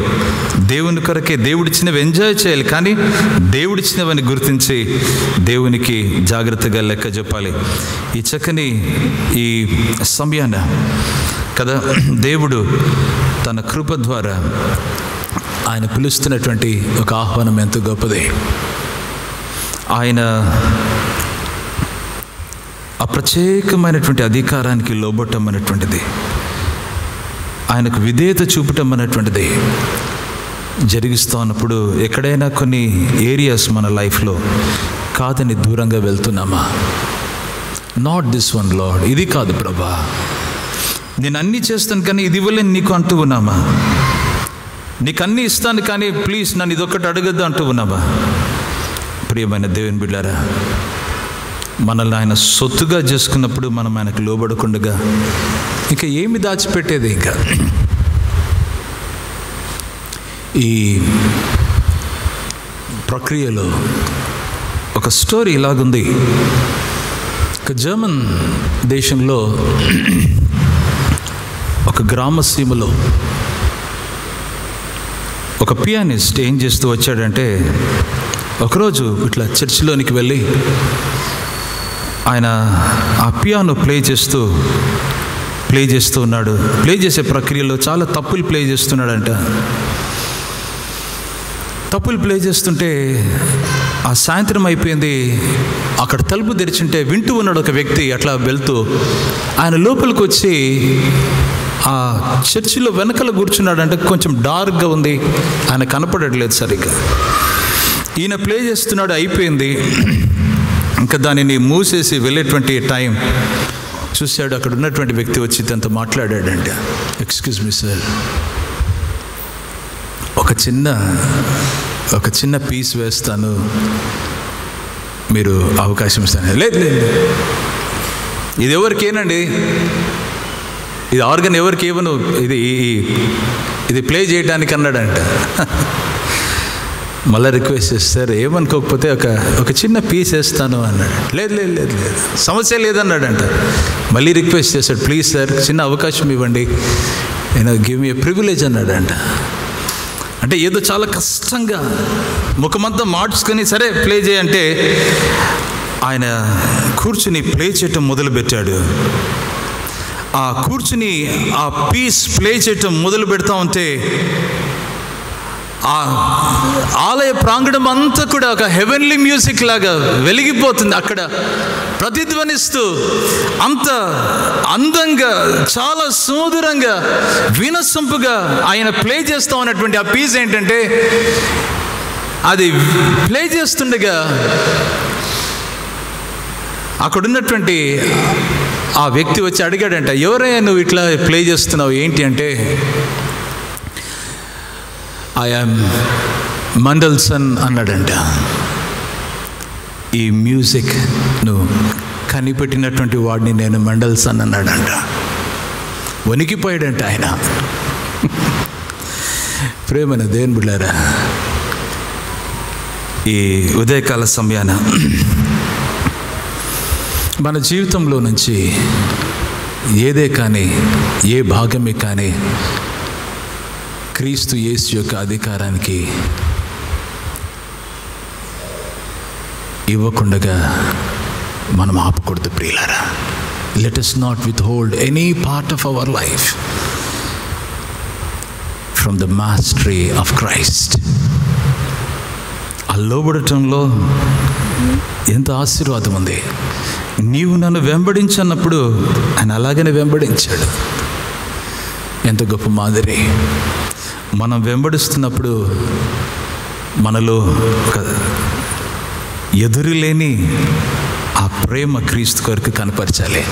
దేవుని కొరకే, దేవుడిచ్చినవి ఎంజాయ్ చేయాలి, కానీ దేవుడిచ్చినవని గుర్తించి దేవునికి జాగ్రత్తగా లెక్క చెప్పాలి. ఈ చక్కని ఈ సమయాన కదా దేవుడు తన కృప ద్వారా ఆయన పిలుస్తున్నటువంటి ఒక ఆహ్వానం ఎంత గొప్పది. ఆయన ఆ ప్రత్యేకమైనటువంటి అధికారానికి లోబట్టం అనేటువంటిది, ఆయనకు విధేయత చూపటం అనేటువంటిది జరిగిస్తూ ఉన్నప్పుడు ఎక్కడైనా కొన్ని ఏరియాస్ మన లైఫ్లో కాదని దూరంగా వెళ్తున్నామా? నాట్ దిస్ వన్ లార్డ్, ఇది కాదు ప్రభా, నేను అన్నీ చేస్తాను కానీ ఇది ఇవ్వలేను నీకు అంటూ ఉన్నామా? నీకు అన్నీ ఇస్తాను కానీ ప్లీజ్ నన్ను ఇదొక్కటి అడగద్దు అంటూ ఉన్నామా? ప్రియమైన దేవుని బిడ్డారా, మనల్ని ఆయన సొత్తుగా చేసుకున్నప్పుడు మనం ఆయనకు లోబడకుండా ఇంకా ఏమి దాచిపెట్టేది? ఇంకా ఈ ప్రక్రియలో ఒక స్టోరీ ఇలాగుంది. ఒక జర్మన్ దేశంలో ఒక గ్రామ సీమలో ఒక పియానిస్ట్ ఏం చేస్తూ వచ్చాడంటే, ఒకరోజు ఇట్లా చర్చిలోనికి వెళ్ళి ఆయన ఆ పియానో ప్లే చేస్తూ ఉన్నాడు. ప్లే చేసే ప్రక్రియలో చాలా తప్పులు ప్లే చేస్తున్నాడంట. తప్పులు ప్లే చేస్తుంటే ఆ సాయంత్రం అయిపోయింది, అక్కడ తలుపు తెరిచింటే వింటూ ఉన్నాడు ఒక వ్యక్తి. అట్లా వెళ్తూ ఆయన లోపలికి వచ్చి ఆ చర్చిలో వెనకల కూర్చున్నాడంటే కొంచెం డార్క్గా ఉంది, ఆయన కనపడట్లేదు సరిగ్గా. ఈయన ప్లే చేస్తున్నాడు, అయిపోయింది, ఇంకా దానిని మూసేసి వెళ్ళేటువంటి టైం చూశాడు. అక్కడ ఉన్నటువంటి వ్యక్తి వచ్చి తనతో మాట్లాడాడంట. ఎక్స్క్యూజ్ మీ సార్, ఒక చిన్న పీస్ వేస్తాను, మీరు అవకాశం ఇస్తాను. లేదు లేదు, ఇది ఎవరికేనండి, ఇది ఆర్గన్ ఎవరికి ఇవ్వను, ఇది ప్లే చేయడానికి అన్నాడంట. మళ్ళీ రిక్వెస్ట్ చేస్తారు, ఏమనుకోకపోతే ఒక చిన్న పీస్ వేస్తాను అన్నాడు. లేదు లేదు లేదు లేదు, సమస్య లేదన్నాడంట. మళ్ళీ రిక్వెస్ట్ చేశాడు, ప్లీజ్ సార్ చిన్న అవకాశం ఇవ్వండి, గివ్ మీ ప్రివిలేజ్ అన్నాడంట. అంటే ఏదో చాలా కష్టంగా ముఖమంతా మార్చుకొని సరే ప్లే చేయంటే ఆయన కూర్చుని ప్లే చేయటం మొదలుపెట్టాడు. ఆ కూర్చుని ఆ పీస్ ప్లే చేయటం మొదలు పెడతా ఉంటే ఆ ఆలయ ప్రాంగణం అంతా కూడా ఒక హెవెన్లీ మ్యూజిక్ లాగా వెలిగిపోతుంది. అక్కడ ప్రతిధ్వనిస్తూ అంత అందంగా, చాలా సుమధురంగా, వినసొంపుగా ఆయన ప్లే చేస్తూ ఉన్నటువంటి ఆ పీస్ ఏంటంటే, అది ప్లే చేస్తుండగా అక్కడున్నటువంటి ఆ వ్యక్తి వచ్చి అడిగాడంట, ఎవరైనా నువ్వు ఇట్లా ప్లే చేస్తున్నావు ఏంటి అంటే, ఐ యామ్ మండల్సన్ అన్నాడంట. ఈ మ్యూజిక్ నువ్వు కనిపెట్టినటువంటి వాడిని నేను మండల్సన్ అన్నాడంట. వణికిపోయాడంట ఆయన. ప్రేమైన దేవుని బిడ్డలారా, ఈ ఉదయకాల సమయాన మన జీవితంలో నుంచి ఏదే కానీ, ఏ భాగమే కానీ క్రీస్తు యేసు యొక్క అధికారానికి ఇవ్వకుండగా మనం ఆపకూడదు ప్రియులారా. Let us not withhold any part of our life from the mastery of Christ. ఆ లోబడటంలో ఎంత ఆశీర్వాదం ఉంది. నీవు నన్ను వెంబడించన్నప్పుడు ఆయన అలాగనే వెంబడించాడు. ఎంత గొప్ప మాదిరి. మనం వెంబడిస్తున్నప్పుడు మనలో ఒక ఎదురులేని ఆ ప్రేమ క్రీస్తు కొరకు కనపరచాలి.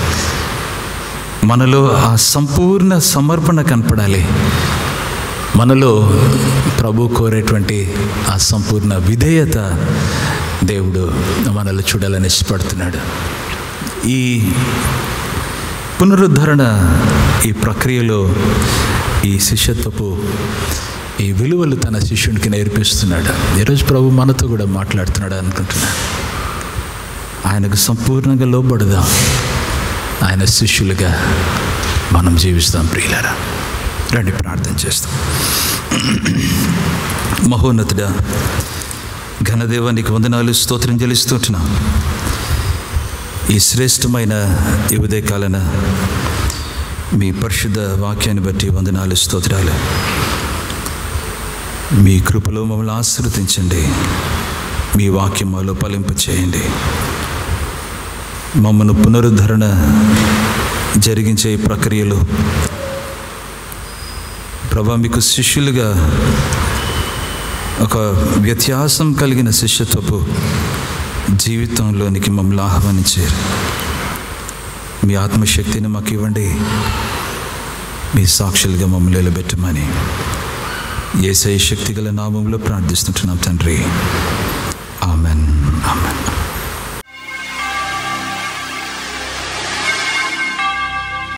మనలో ఆ సంపూర్ణ సమర్పణ కనపడాలి. మనలో ప్రభు కోరేటువంటి ఆ సంపూర్ణ విధేయత దేవుడు మనలో చూడాలని ఇష్టపడుతున్నాడు. ఈ పునరుద్ధరణ ఈ ప్రక్రియలో ఈ శిష్యత్వపు ఈ విలువలు తన శిష్యునికి నేర్పిస్తున్నాడు. ఈరోజు ప్రభు మనతో కూడా మాట్లాడుతున్నాడు అనుకుంటున్నాను. ఆయనకు సంపూర్ణంగా లోబడదాం. ఆయన శిష్యులుగా మనం జీవిస్తాం ప్రియులారా. రండి ప్రార్థన చేస్తాం. మహోన్నతుడా, ఘనదేవ, నీకు వందనాలు, స్తోత్రం చెల్లిస్తుంటున్నాం. ఈ శ్రేష్టమైన ఈ ఉదయకాలన మీ పరిశుద్ధ వాక్యాన్ని బట్టి వందనాలు, స్తోత్రాలు. మీ కృపలో మమ్మల్ని ఆశీర్వదించండి. మీ వాక్యం మాలో ఫలింప చేయండి. మమ్మల్ని పునరుద్ధరణ జరిగించే ఈ ప్రక్రియలో ప్రభా, మీకు శిష్యులుగా ఒక వ్యత్యాసం కలిగిన శిష్యత్వపు జీవితంలోనికి మమ్మల్ని ఆహ్వానించారు. మీ ఆత్మశక్తిని మాకు ఇవ్వండి. మీ సాక్షులుగా మమ్మల్ని నిలబెట్టమని యేసయ్య శక్తిగల నామంలో ప్రార్థిస్తుంటున్నాం తండ్రి. Amen, amen.